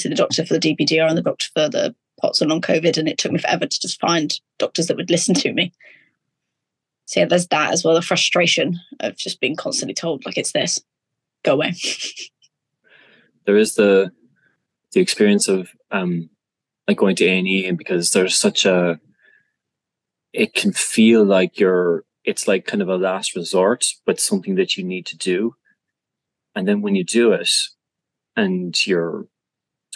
the doctor for the DPDR and the doctor for the POTS and long-COVID, and it took me forever to just find doctors that would listen to me. So yeah, there's that as well, the frustration of just being constantly told, like, it's this, go away. There is the experience of like going to A&E, and because there's such it can feel like it's like kind of a last resort, but something that you need to do. And then when you do it and you're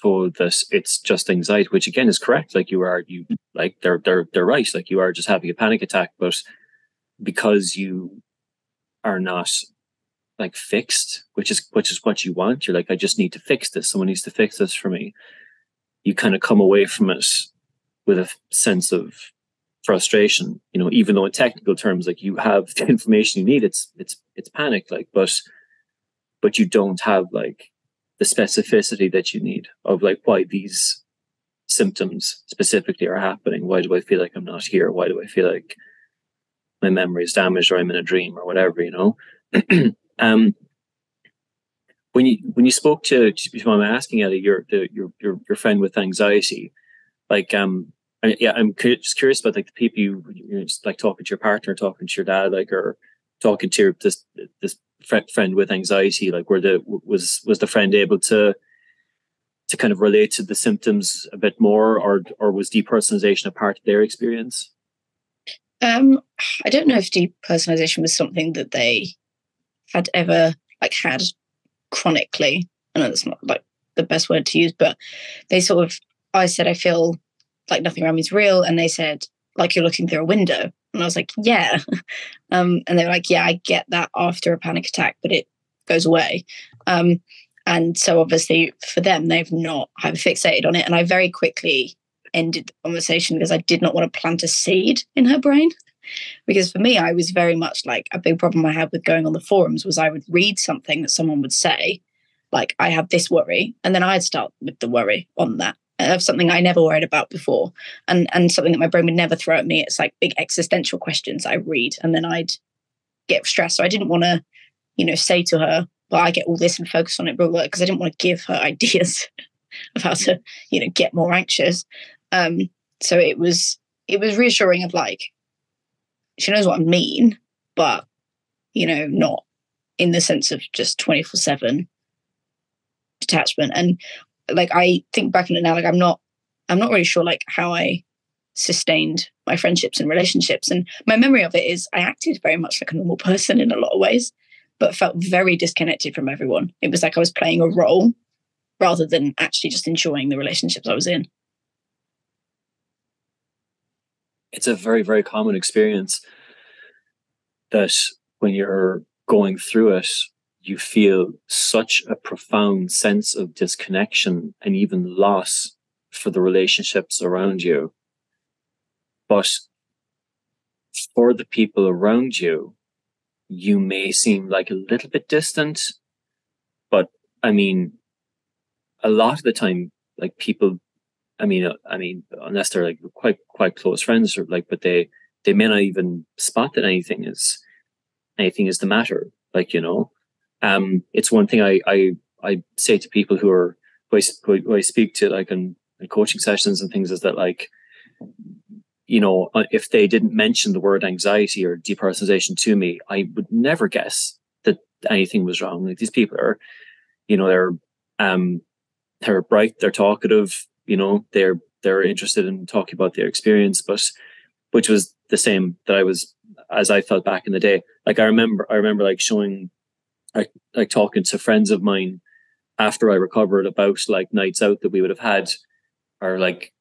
told that it's just anxiety, which again is correct, like they're right, like you are just having a panic attack, but because you are not like fixed, which is what you want, you're like, I just need to fix this, someone needs to fix this for me. You kind of come away from it with a sense of frustration, you know, even though in technical terms, like, you have the information you need, it's panic, like, but you don't have like the specificity that you need of like why these symptoms specifically are happening. Why do I feel like I'm not here? Why do I feel like my memory is damaged, or I'm in a dream, or whatever, you know? When you spoke to, I'm asking Ellie, your friend with anxiety, like, I'm just curious about like the people you just like talking to your partner, talking to your dad, like, or talking to this friend with anxiety, like, was the friend able to kind of relate to the symptoms a bit more, or was depersonalization a part of their experience? I don't know if depersonalization was something that they had ever had chronically. I know that's not the best word to use, but they I said, I feel like nothing around me is real. And they said, like you're looking through a window. And I was like, yeah. And they were like, yeah, I get that after a panic attack, but it goes away. And so obviously for them, they've not hyperfixated on it. And I very quickly ended the conversation because I did not want to plant a seed in her brain. Because for me, I was very much a big problem I had with going on the forums was I would read something that someone would say, like, I have this worry, and then I'd start with the worry on that of something I never worried about before, and something that my brain would never throw at me. It's like big existential questions I read, and then I'd get stressed. So I didn't want to, say to her, well, I get all this and focus on it, because I didn't want to give her ideas of how to, get more anxious. So it was reassuring of she knows what I mean, but, not in the sense of just 24/7 detachment. And I think back on it now, I'm not really sure how I sustained my friendships and relationships. And my memory of it is I acted very much like a normal person in a lot of ways, but felt very disconnected from everyone. It was like I was playing a role rather than actually just enjoying the relationships I was in. It's a very, very common experience that when you're going through it, you feel such a profound sense of disconnection and even loss for the relationships around you. But for the people around you, you may seem like a little bit distant. But I mean, a lot of the time, people, unless they're quite close friends, or but they may not even spot that anything is the matter. It's one thing I say to people who I speak to in coaching sessions and things, is that if they didn't mention the word anxiety or depersonalization to me, I would never guess that anything was wrong. These people are, they're bright, they're talkative, they're interested in talking about their experience, but which was the same that I was, as I felt back in the day. I remember showing, talking to friends of mine after I recovered about nights out that we would have had, or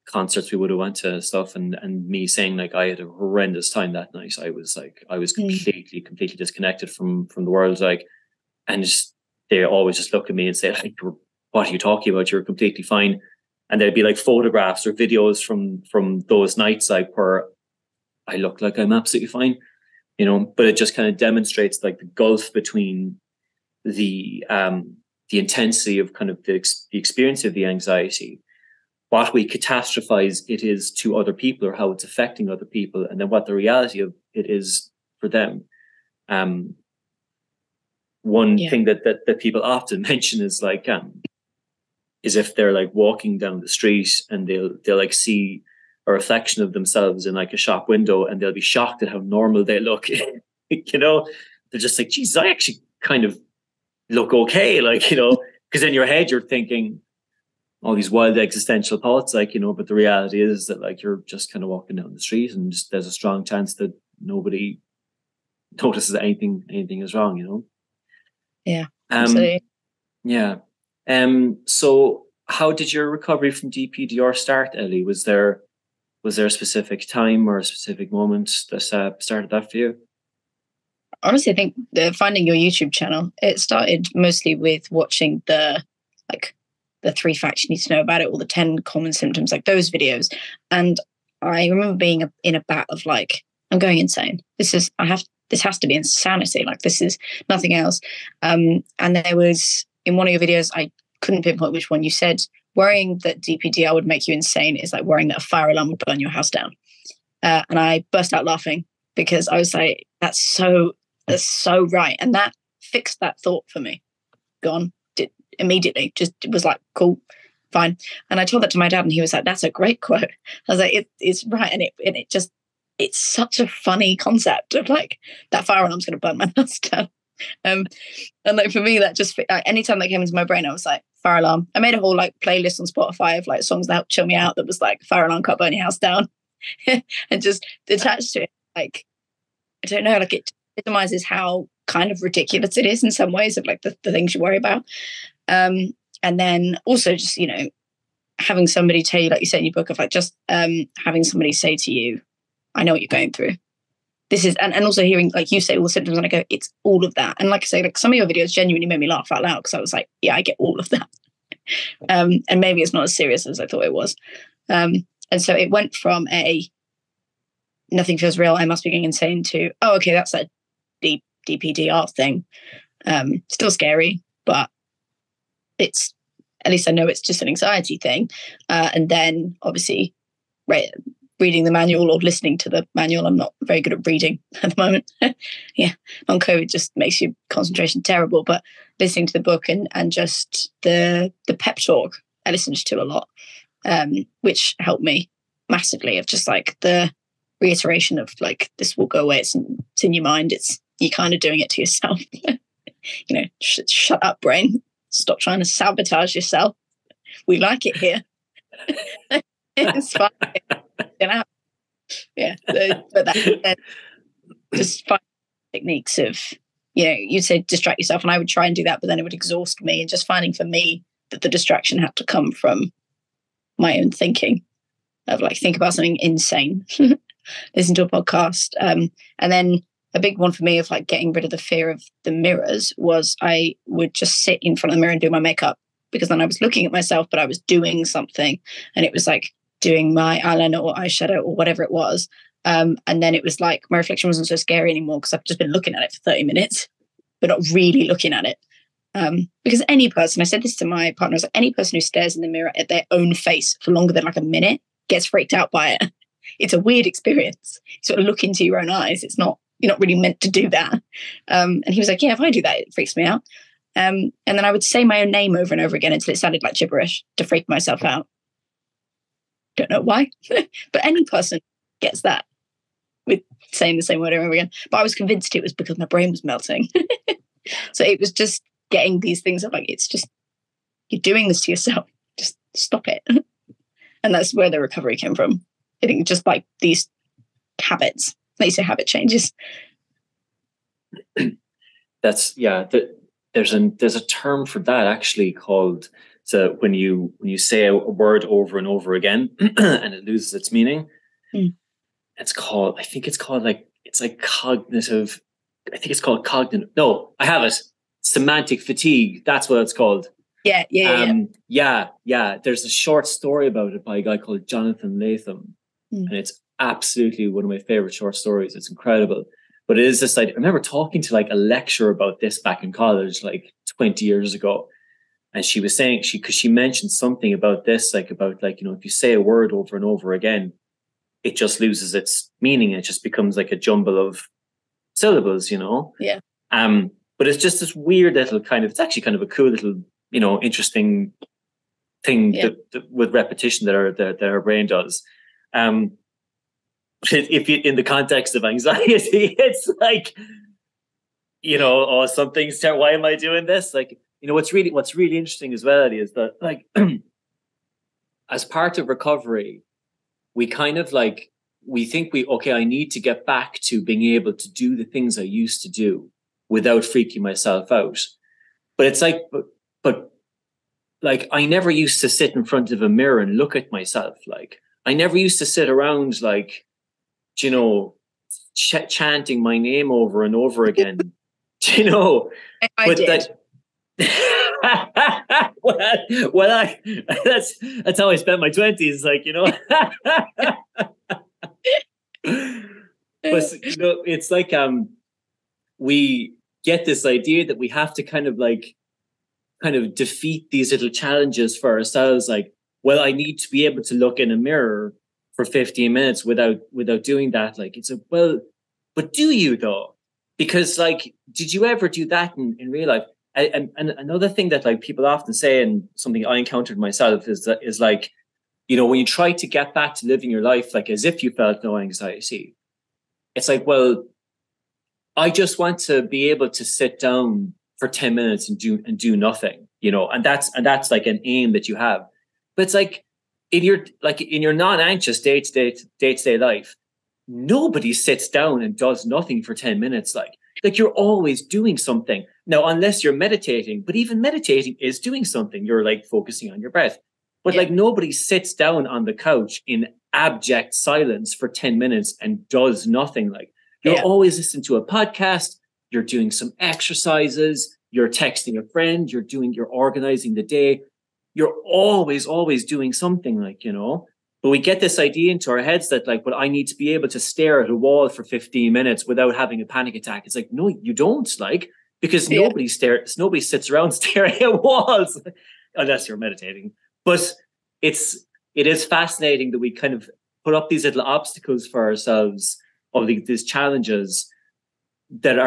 concerts we would have went to and stuff, and me saying I had a horrendous time that night. I was completely disconnected from the world, and just they always just look at me and say, what are you talking about? You're completely fine. And there'd be photographs or videos from those nights where I look like I'm absolutely fine, but it just kind of demonstrates the gulf between the intensity of kind of the experience of the anxiety, what we catastrophize it is to other people, or how it's affecting other people, and then what the reality of it is for them. One thing that people often mention is is if they're walking down the street and they'll see a reflection of themselves in a shop window, and they'll be shocked at how normal they look. They're just geez, I actually kind of look okay, because in your head you're thinking all these wild existential thoughts, but the reality is that you're just kind of walking down the street, and just, there's a strong chance that nobody notices anything is wrong, Yeah. Absolutely. Yeah. So how did your recovery from DPDR start, Ellie? Was there a specific time or a specific moment that started that for you? Honestly, I think finding your YouTube channel, it started mostly with watching the 3 facts you need to know about it, or the 10 common symptoms, those videos. And I remember being in a bat of I'm going insane. This has to be insanity. This is nothing else. And there was, in one of your videos, I couldn't pinpoint which one, you said worrying that DPDR would make you insane is like worrying that a fire alarm would burn your house down. And I burst out laughing because I was like, that's so right. And that fixed that thought for me. Gone. Immediately. Just was cool, fine. And I told that to my dad, and he was like, that's a great quote. I was like, it's right. And it's such a funny concept of that fire alarm's going to burn my house down. And for me, that just anytime that came into my brain, I was like, fire alarm. I made a whole like playlist on Spotify of like songs that helped chill me out. That was like fire alarm, can't burn your house down, and just attached to it. Like, I don't know, like it epitomizes how kind of ridiculous it is in some ways of like the things you worry about. And then also just, you know, having somebody tell you, like you said in your book, of like just having somebody say to you, I know what you're going through. This is, and also hearing, like you say, all the symptoms, and I go, it's all of that. And like I say, like some of your videos genuinely made me laugh out loud because I was like, yeah, I get all of that. And maybe it's not as serious as I thought it was. And so it went from a nothing feels real, I must be going insane, to, oh, okay, that's a deep DPDR thing. Still scary, but it's, at least I know it's just an anxiety thing. And then obviously, reading the manual or listening to the manual. I'm not very good at reading at the moment. Yeah, on COVID just makes your concentration terrible. But listening to the book and just the pep talk I listened to a lot, which helped me massively, of just like the reiteration of like, this will go away. It's in your mind. You're kind of doing it to yourself. You know, shut up, brain. Stop trying to sabotage yourself. We like it here. It's fine. Yeah, but that just find techniques of, you know, you'd say distract yourself, and I would try and do that, but then it would exhaust me. And just finding for me that the distraction had to come from my own thinking, of like, think about something insane, listen to a podcast, and then a big one for me of like getting rid of the fear of the mirrors was I would just sit in front of the mirror and do my makeup, because then I was looking at myself, but I was doing something, and it was like doing my eyeliner or eyeshadow or whatever it was. And then it was like my reflection wasn't so scary anymore, because I've just been looking at it for 30 minutes, but not really looking at it. Because any person, I said this to my partner, I was like, any person who stares in the mirror at their own face for longer than like a minute gets freaked out by it. It's a weird experience. You sort of look into your own eyes. You're not really meant to do that. And he was like, yeah, if I do that, it freaks me out. And then I would say my own name over and over again until it sounded like gibberish to freak myself out. Don't know why, but any person gets that with saying the same word over and over again. But I was convinced it was because my brain was melting. So it was just getting these things of like, it's just, you're doing this to yourself. Just stop it. And that's where the recovery came from. I think just like these habits, like you say, habit changes. That's, yeah. There's a term for that actually called, so when you say a word over and over again and it loses its meaning, it's called cognitive. I think it's called cognitive. No, I have it. Semantic fatigue. That's what it's called. Yeah. There's a short story about it by a guy called Jonathan Latham, and it's absolutely one of my favorite short stories. It's incredible. But it is this, like, I remember talking to like a lecturer about this back in college, like 20 years ago. And she was saying, because she mentioned something about this, like about like, you know, if you say a word over and over again, it just loses its meaning. It just becomes like a jumble of syllables, you know? Yeah. But it's just this weird little kind of, it's actually kind of a cool little, you know, interesting thing that with repetition that our brain does. If you, in the context of anxiety, it's like, you know, oh, something's terrible. Why am I doing this? Like, you know, what's really interesting as well, Eddie, is that like, as part of recovery, we kind of like, we think I need to get back to being able to do the things I used to do without freaking myself out. But it's like, but like, I never used to sit in front of a mirror and look at myself. Like, I never used to sit around like, you know, chanting my name over and over again. You know, I did. That's how I spent my 20s, like, you know. But you know, it's like we get this idea that we have to kind of defeat these little challenges for ourselves. Like, well, I need to be able to look in a mirror for 15 minutes without doing that. Like, it's well, but do you though? Because like, did you ever do that in real life? And another thing that like people often say, and something I encountered myself, is like, you know, when you try to get back to living your life like as if you felt no anxiety, it's like, well, I just want to be able to sit down for 10 minutes and do nothing. and that's like an aim that you have. But it's like in your non-anxious day-to-day life, nobody sits down and does nothing for 10 minutes. Like you're always doing something. Now, unless you're meditating, but even meditating is doing something. You're like focusing on your breath. But like nobody sits down on the couch in abject silence for 10 minutes and does nothing. Like you're always listening to a podcast, you're doing some exercises, you're texting a friend, you're organizing the day. You're always doing something, like, but we get this idea into our heads that like, well, I need to be able to stare at a wall for 15 minutes without having a panic attack. It's like, no, you don't, like, because nobody sits around staring at walls unless you're meditating. But it is fascinating that we kind of put up these little obstacles for ourselves, or these challenges that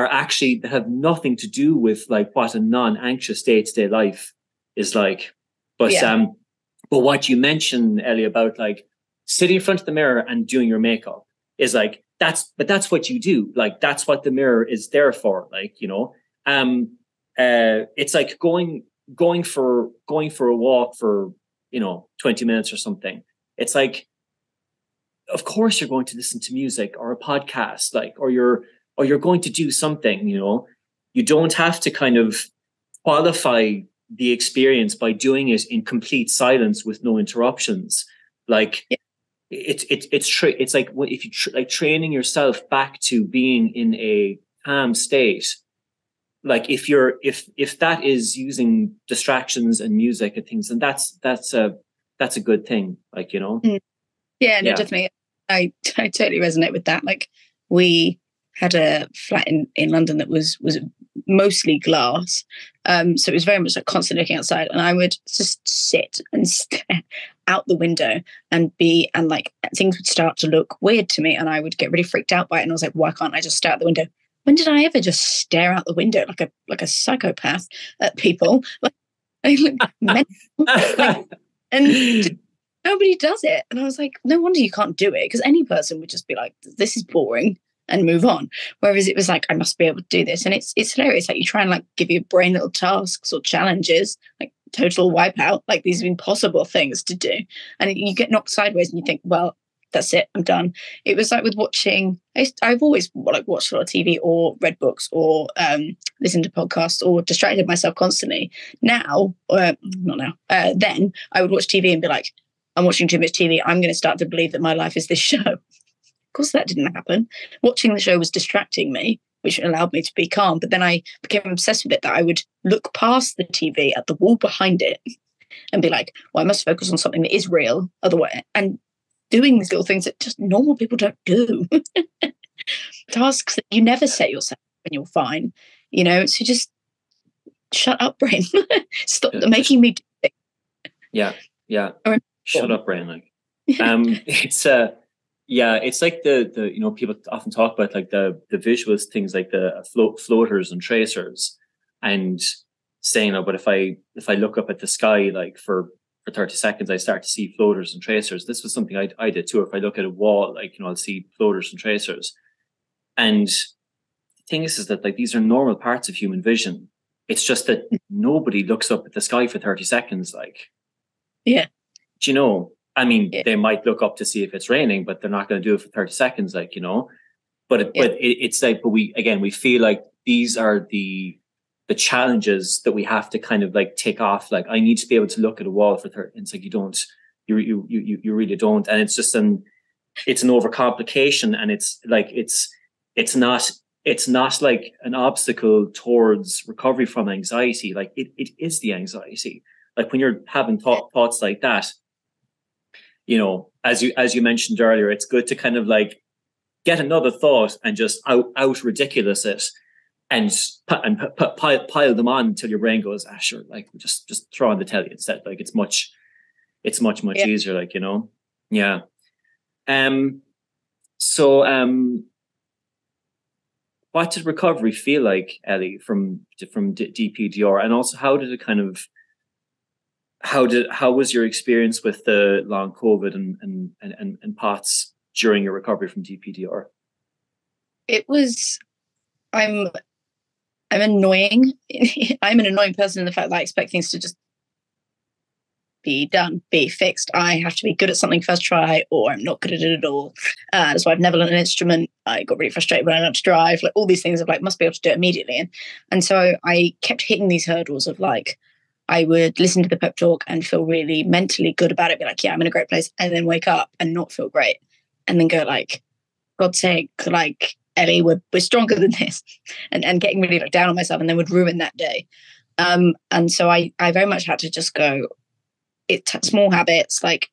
have nothing to do with like what a non-anxious day-to-day life is like. But what you mentioned, Ellie, about like sitting in front of the mirror and doing your makeup is like, that's what you do. Like, that's what the mirror is there for. Like, it's like going for a walk for, 20 minutes or something. It's like, of course you're going to listen to music or a podcast, like, or you're going to do something, you don't have to kind of qualify the experience by doing it in complete silence with no interruptions. Like it's like if you like training yourself back to being in a calm state. Like if that is using distractions and music and things, then that's a good thing. Like, Definitely. I totally resonate with that. Like we had a flat in London that was mostly glass. So it was very much like constantly looking outside, and I would just sit and stare out the window and like things would start to look weird to me, and I would get really freaked out by it. And I was like, why can't I just stare out the window? When did I ever just stare out the window like a psychopath at people? Like, I look mental. And nobody does it. And I was like, no wonder you can't do it, because any person would just be like, this is boring, and move on. Whereas it was like, I must be able to do this. And it's hilarious. Like you try and like give your brain little tasks or challenges, like total wipeout, like these impossible things to do. And you get knocked sideways and you think, well, that's it, I'm done. It was like with watching, I've always like watched a lot of TV or read books or listened to podcasts or distracted myself constantly. Now, not now, then I would watch TV and be like, I'm watching too much TV. I'm going to start to believe that my life is this show. Of course, that didn't happen. Watching the show was distracting me, which allowed me to be calm. But then I became obsessed with it, that I would look past the TV at the wall behind it and be like, well, I must focus on something that is real. Otherwise, and doing these little things that just normal people don't do. Tasks that you never set yourself when you're fine. So just shut up, brain. Stop making me do it. Yeah. Shut up, brain. Like, it's like the people often talk about like the visual things, like the floaters and tracers, and saying, but if I look up at the sky like for 30 seconds, I start to see floaters and tracers. This was something I did too. If I look at a wall, like, I'll see floaters and tracers. And the thing is that like these are normal parts of human vision. It's just that nobody looks up at the sky for 30 seconds. Like, I mean, they might look up to see if it's raining, but they're not going to do it for 30 seconds, like, but it's like, but we feel like these are the challenges that we have to kind of like take off. Like, I need to be able to look at a wall for 30. It's like, you really don't. And it's just it's an overcomplication. And it's like, it's not like an obstacle towards recovery from anxiety. Like it is the anxiety. Like when you're having thoughts like that, as you mentioned earlier, it's good to kind of like get another thought and just out ridiculous it and pile them on until your brain goes, sure, like just throw on the telly instead. Like it's much easier, like, yeah. So what did recovery feel like, Ellie, from DPDR, and also how did it kind of how was your experience with the long COVID and POTS during your recovery from DPDR? It was, I'm I'm annoying. I'm an annoying person in the fact that I expect things to just be done, be fixed. I have to be good at something first try, or I'm not good at it at all. That's why I've never learned an instrument. I got really frustrated when I learned to drive. Like all these things of like, must be able to do it immediately. And so I kept hitting these hurdles of like, I would listen to the pep talk and feel really mentally good about it, be like, yeah, I'm in a great place, and then wake up and not feel great. And then go like, God's sake, like, Ellie, we're stronger than this, and getting really like down on myself, and then would ruin that day. And so I very much had to just go, it's small habits, like,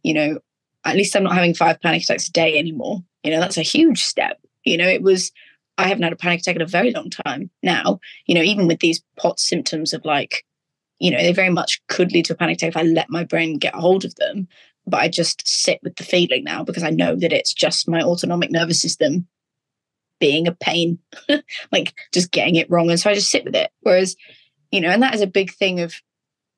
you know, at least I'm not having 5 panic attacks a day anymore. You know, that's a huge step. You know, I haven't had a panic attack in a very long time now, you know, even with these POTS symptoms of like, you know, they very much could lead to a panic attack if I let my brain get a hold of them. But I just sit with the feeling now because I know that it's just my autonomic nervous system being a pain, like just getting it wrong. And so I just sit with it. Whereas, you know, and that is a big thing of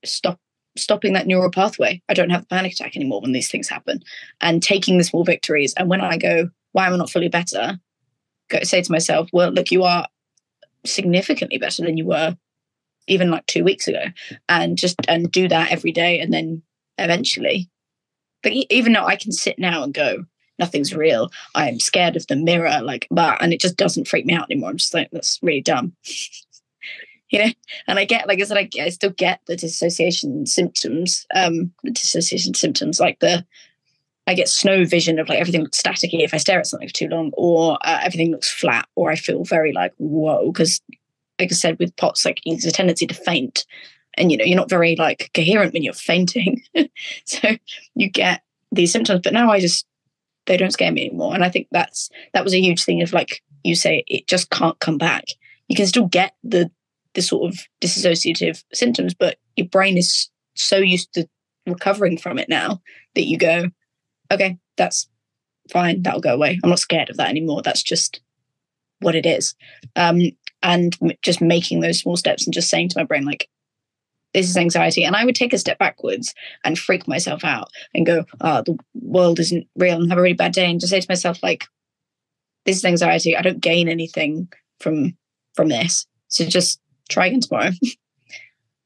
stopping that neural pathway. I don't have the panic attack anymore when these things happen, and taking the small victories. And when I go, why am I not fully better? Say to myself, well, look, you are significantly better than you were even like 2 weeks ago, and do that every day. And then eventually, but even though I can sit now and go, nothing's real, I'm scared of the mirror, like, but, and it just doesn't freak me out anymore. I'm just like, that's really dumb. You know, and I get, like I said, I still get the dissociation symptoms, like I get snow vision of like everything looks staticky if I stare at something for too long, or everything looks flat, or I feel very like, whoa, because like I said, with POTS, like there's a tendency to faint, and, you know, you're not very like coherent when you're fainting. So you get these symptoms, but now they don't scare me anymore. And I think that was a huge thing of, like you say, it just can't come back. You can still get the sort of dissociative symptoms, but your brain is so used to recovering from it now that you go, okay, that's fine, that'll go away. I'm not scared of that anymore. That's just what it is. And just making those small steps and just saying to my brain, like, this is anxiety. And I would take a step backwards and freak myself out and go, the world isn't real, and have a really bad day. And just say to myself, like, this is anxiety. I don't gain anything from this. So just try again tomorrow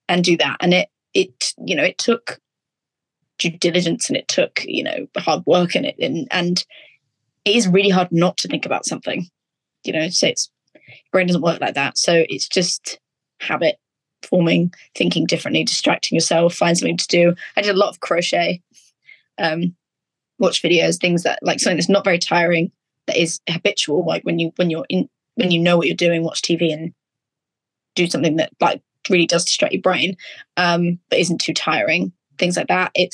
and do that. And it took due diligence, and it took, you know, hard work in it. And it is really hard not to think about something, you know, so brain doesn't work like that. So it's just habit forming, thinking differently, distracting yourself, find something to do. I did a lot of crochet, watch videos, things that, like, something that's not very tiring, that is habitual, like when you know what you're doing, watch TV and do something that like really does distract your brain, but isn't too tiring, things like that. I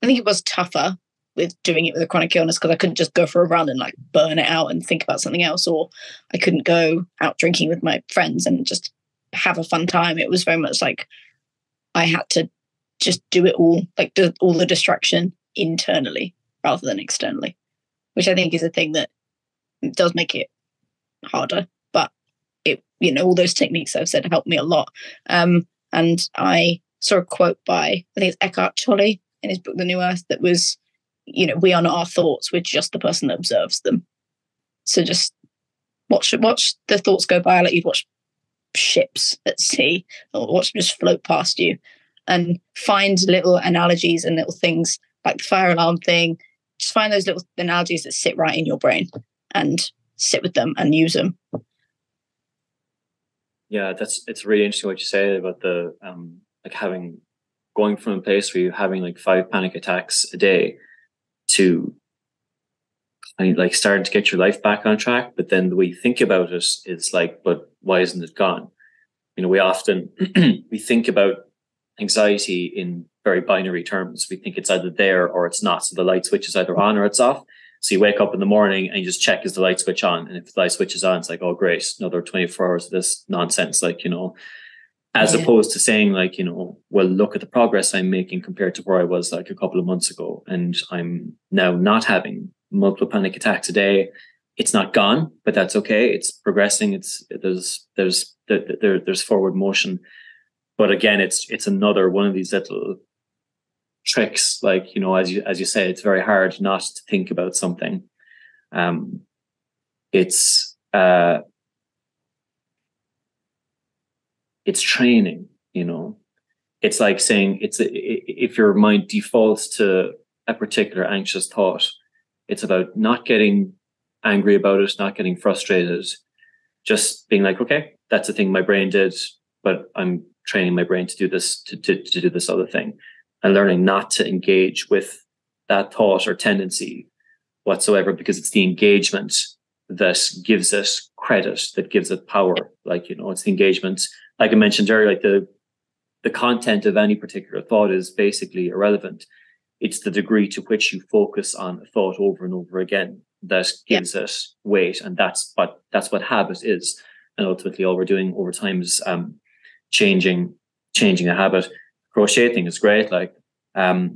think it was tougher with doing it with a chronic illness, because I couldn't just go for a run and like burn it out and think about something else, or I couldn't go out drinking with my friends and just have a fun time. It was very much like I had to just do it all, like do all the distraction internally rather than externally, which I think is a thing that does make it harder. But it, you know, all those techniques I've said helped me a lot. And I saw a quote by, I think it's Eckhart Tolle in his book The New Earth, that was, you know, we are not our thoughts, we're just the person that observes them. So just watch the thoughts go by, like you'd watch ships at sea, or watch them just float past you, and find little analogies and little things like the fire alarm thing. Just find those little analogies that sit right in your brain and sit with them and use them. Yeah, it's really interesting what you say about the like going from a place where you're having like 5 panic attacks a day to like starting to get your life back on track. But then the way you think about it is like, but why isn't it gone? You know, we often we think about anxiety in very binary terms. We think it's either there or it's not. So the light switch is either on or it's off. So you wake up in the morning and you just check, is the light switch on? And if the light switch is on, it's like, oh, great, another 24 hours of this nonsense. Like, you know, as opposed to saying like, you know, well, look at the progress I'm making compared to where I was like a couple of months ago. And I'm now not having multiple panic attacks a day. It's not gone, but that's okay. It's progressing. There's forward motion. But again, it's another one of these little tricks. Like, you know, as you say, it's very hard not to think about something. it's training, you know. It's like saying if your mind defaults to a particular anxious thought, it's about not getting angry about it, not getting frustrated, just being like, okay, that's the thing my brain did, but I'm training my brain to do this, to do this other thing, and learning not to engage with that thought or tendency whatsoever, because it's the engagement that gives it credit, that gives it power. Like, you know, it's the engagement, like I mentioned earlier, like the content of any particular thought is basically irrelevant. It's the degree to which you focus on a thought over and over again that gives it weight, and that's what habit is. And ultimately, all we're doing over time is changing a habit. Crochet thing is great. Like, I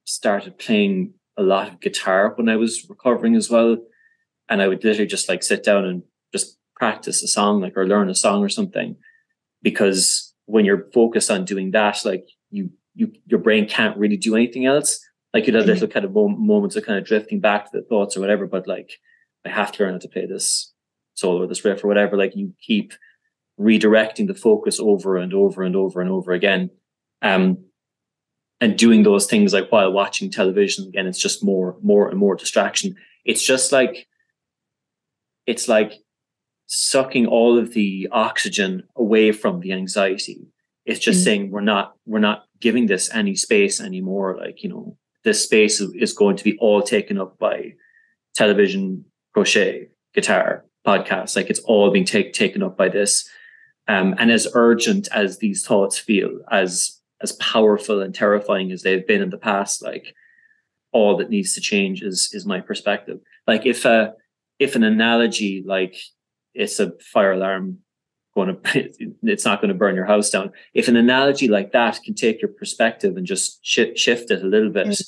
started playing a lot of guitar when I was recovering as well, and I would literally just like sit down and just practice a song, like, or learn a song or something, because when you're focused on doing that, like your brain can't really do anything else. Like, you'd have little kind of moments of kind of drifting back to the thoughts or whatever, but like, I have to learn how to play this solo or this riff or whatever. Like, you keep redirecting the focus over and over and over and over again. And doing those things like while watching television, again, it's just more and more distraction. It's like sucking all of the oxygen away from the anxiety. It's just saying we're not giving this any space anymore. Like, you know, this space is going to be all taken up by television, crochet, guitar, podcasts. Like, it's all being taken up by this. And as urgent as these thoughts feel, as powerful and terrifying as they've been in the past, like, all that needs to change is my perspective. Like, if an analogy, like, it's a fire alarm it's not going to burn your house down. If an analogy like that can take your perspective and just shift it a little bit,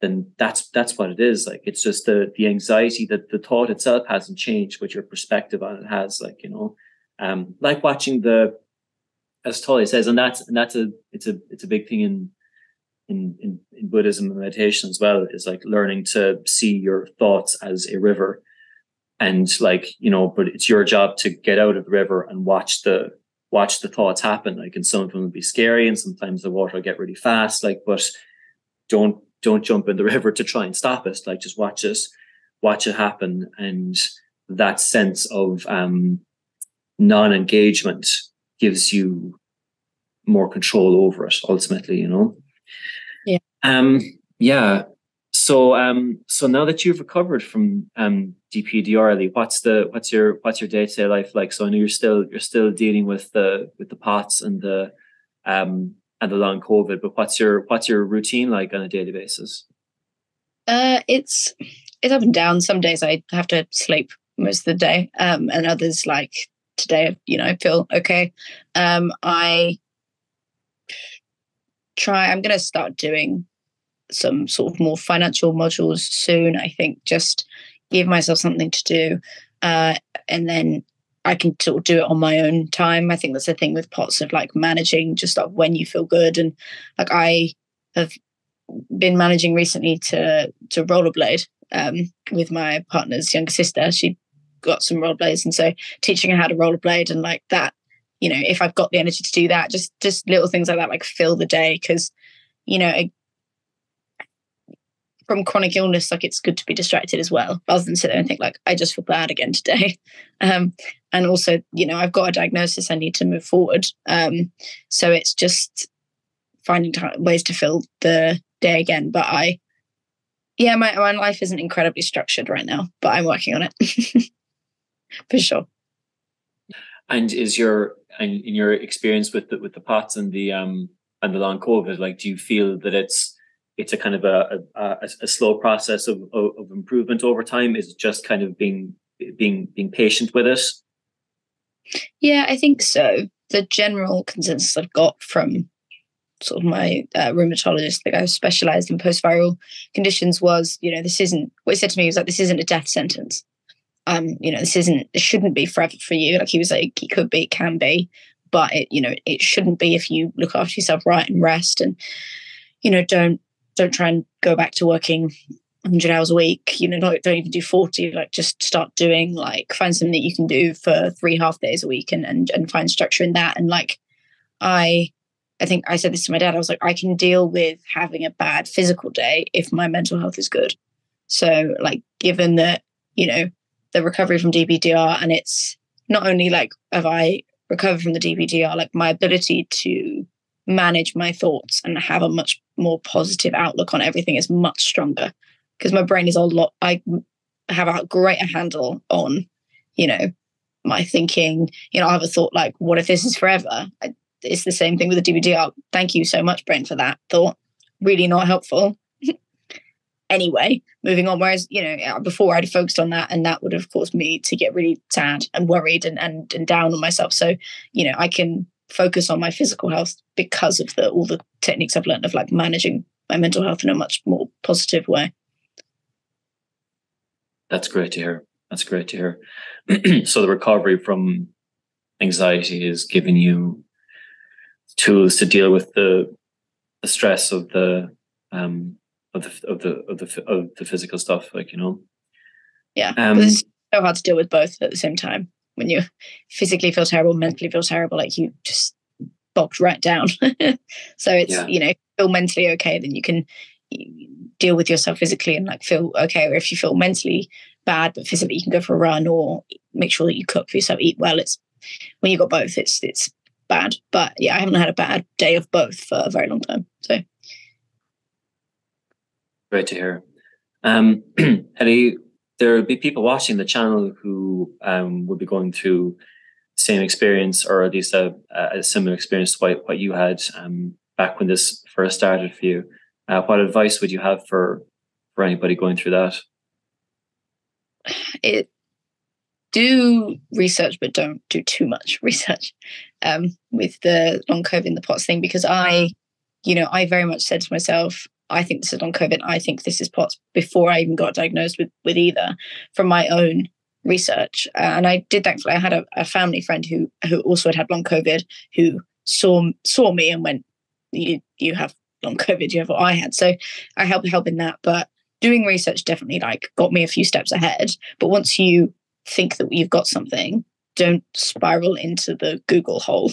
then that's what it is. Like, it's just the anxiety that the thought itself hasn't changed, but your perspective on it has. Like, you know, like watching as Tully says, and it's a big thing in Buddhism and meditation as well, is like learning to see your thoughts as a river. And like, you know, but it's your job to get out of the river and watch the thoughts happen. Like, and some of them will be scary, and sometimes the water will get really fast. Like, but don't jump in the river to try and stop it. Like, just watch it happen. And that sense of non-engagement gives you more control over it ultimately, you know? Yeah. Yeah. So now that you've recovered from DPDR, Ellie, what's your day-to-day life like? So I know you're still dealing with the POTS and the long COVID, but what's your routine like on a daily basis? It's up and down. Some days I have to sleep most of the day, and others, like today, you know, I feel okay. I'm going to start doing some sort of more financial modules soon. I think just give myself something to do, and then I can sort of do it on my own time. I think that's the thing with POTS, of like managing just like when you feel good. And like, I have been managing recently to rollerblade with my partner's younger sister. She got some rollerblades, and so teaching her how to rollerblade, and like that, you know, if I've got the energy to do that, just little things like that, like fill the day. Because, you know, from chronic illness, like, it's good to be distracted as well, rather than sit there and think like, I just feel bad again today. And also, you know, I've got a diagnosis, I need to move forward. So it's just finding ways to fill the day again. But my life isn't incredibly structured right now, but I'm working on it for sure. And in your experience with the POTS and the long COVID, like, do you feel that it's a kind of a slow process of improvement over time? Is it just kind of being patient with it? Yeah, I think so. The general consensus I've got from sort of my rheumatologist, the guy who specialized in post-viral conditions, was, you know, what he said to me was like, this isn't a death sentence. You know, it shouldn't be forever for you. Like, he was like, it could be, it can be, but it shouldn't be if you look after yourself right and rest, and, you know, don't try and go back to working 100 hours a week, don't even do 40, like just start doing, like find something that you can do for 3 half days a week and find structure in that. And like, I think I said this to my dad, I was like, I can deal with having a bad physical day if my mental health is good. So like, given that, the recovery from DPDR, and it's not only like, have I recovered from the DPDR, like my ability to manage my thoughts and have a much more positive outlook on everything is much stronger, because my brain is I have a greater handle on, my thinking. I have a thought like, what if this is forever? It's the same thing with the DPDR. Thank you so much, brain, for that thought. Really not helpful. Anyway, moving on. Whereas, before I'd focused on that, and that would have caused me to get really sad and worried and down on myself. So, I can focus on my physical health because of all the techniques I've learned of like managing my mental health in a much more positive way. That's great to hear. So the recovery from anxiety is giving you tools to deal with the stress of the physical stuff, like, Yeah, it's so hard to deal with both at the same time. When you physically feel terrible, mentally feel terrible, like you just bogged right down. So it's feel mentally okay, then you can deal with yourself physically and like feel okay. Or if you feel mentally bad but physically, you can go for a run or make sure that you cook for yourself, eat well. It's when you got both, it's bad. But yeah, I haven't had a bad day of both for a very long time. So great to hear. Ellie, there will be people watching the channel who would be going through the same experience, or at least a similar experience to what you had back when this first started for you. What advice would you have for anybody going through that? Do research, but don't do too much research with the long COVID and the POTS thing, because I very much said to myself, I think this is long COVID, I think this is POTS, before I even got diagnosed with either, from my own research. And I did, thankfully, I had a family friend who also had long COVID, who saw me and went, you have long COVID, you have what I had. So I help in that. But doing research definitely like got me a few steps ahead. But once you think that you've got something, don't spiral into the Google hole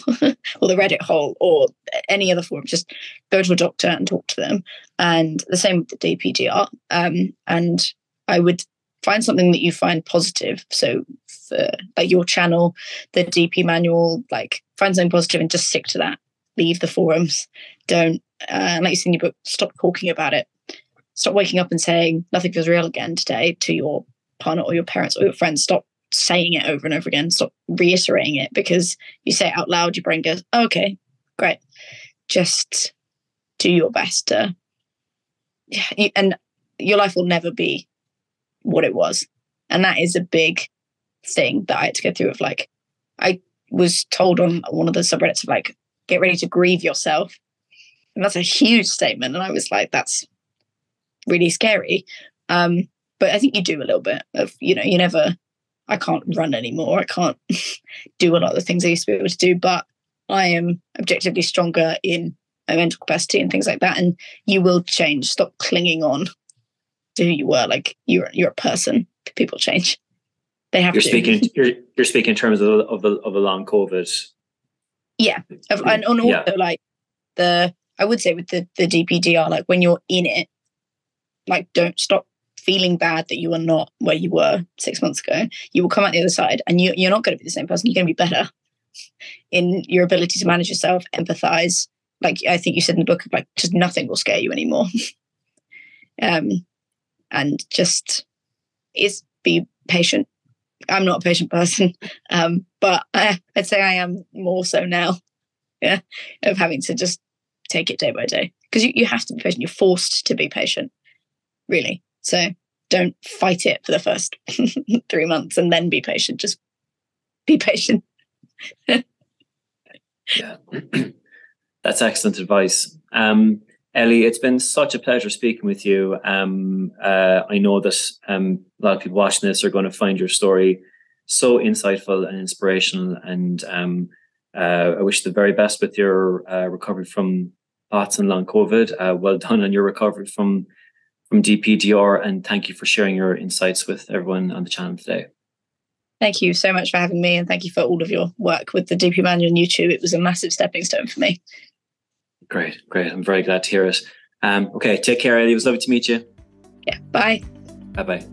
or the Reddit hole or any other forum. Just go to a doctor and talk to them. And the same with the DPDR. And I would find something that you find positive. So for like your channel, the DP manual, like find something positive and just stick to that. Leave the forums. Don't, like you said in your book, stop talking about it. Stop waking up and saying nothing feels real again today to your partner or your parents or your friends. Stop saying it over and over again. Stop reiterating it, because you say it out loud, your brain goes, oh, okay, great. Just do your best to, and your life will never be what it was. And that is a big thing that I had to go through of like, I was told on one of the subreddits of like, get ready to grieve yourself. And that's a huge statement. And I was like, that's really scary. But I think you do a little bit of, I can't run anymore. I can't do a lot of the things I used to be able to do, but I am objectively stronger in my mental capacity and things like that. And you will change. Stop clinging on to who you were. Like you're a person. People change. They have to. You're speaking in terms of the long COVID. Yeah, and also like I would say with the DPDR, like when you're in it, like don't stop feeling bad that you are not where you were 6 months ago. You will come out the other side and you're not going to be the same person. You're going to be better in your ability to manage yourself, empathize. Like I think you said in the book, like just nothing will scare you anymore. And just be patient. I'm not a patient person, but I'd say I am more so now. Yeah, of having to just take it day by day, because you have to be patient. You're forced to be patient, really. So don't fight it for the first 3 months and then be patient. Just be patient. Yeah, that's excellent advice. Ellie, it's been such a pleasure speaking with you. I know that a lot of people watching this are going to find your story so insightful and inspirational. And I wish you the very best with your recovery from POTS and long COVID. Well done on your recovery from from DPDR, and thank you for sharing your insights with everyone on the channel today. Thank you so much for having me, and thank you for all of your work with the DP Manual on YouTube. It was a massive stepping stone for me. Great. I'm very glad to hear it. Okay, take care, Ellie. It was lovely to meet you. Yeah, bye. Bye-bye.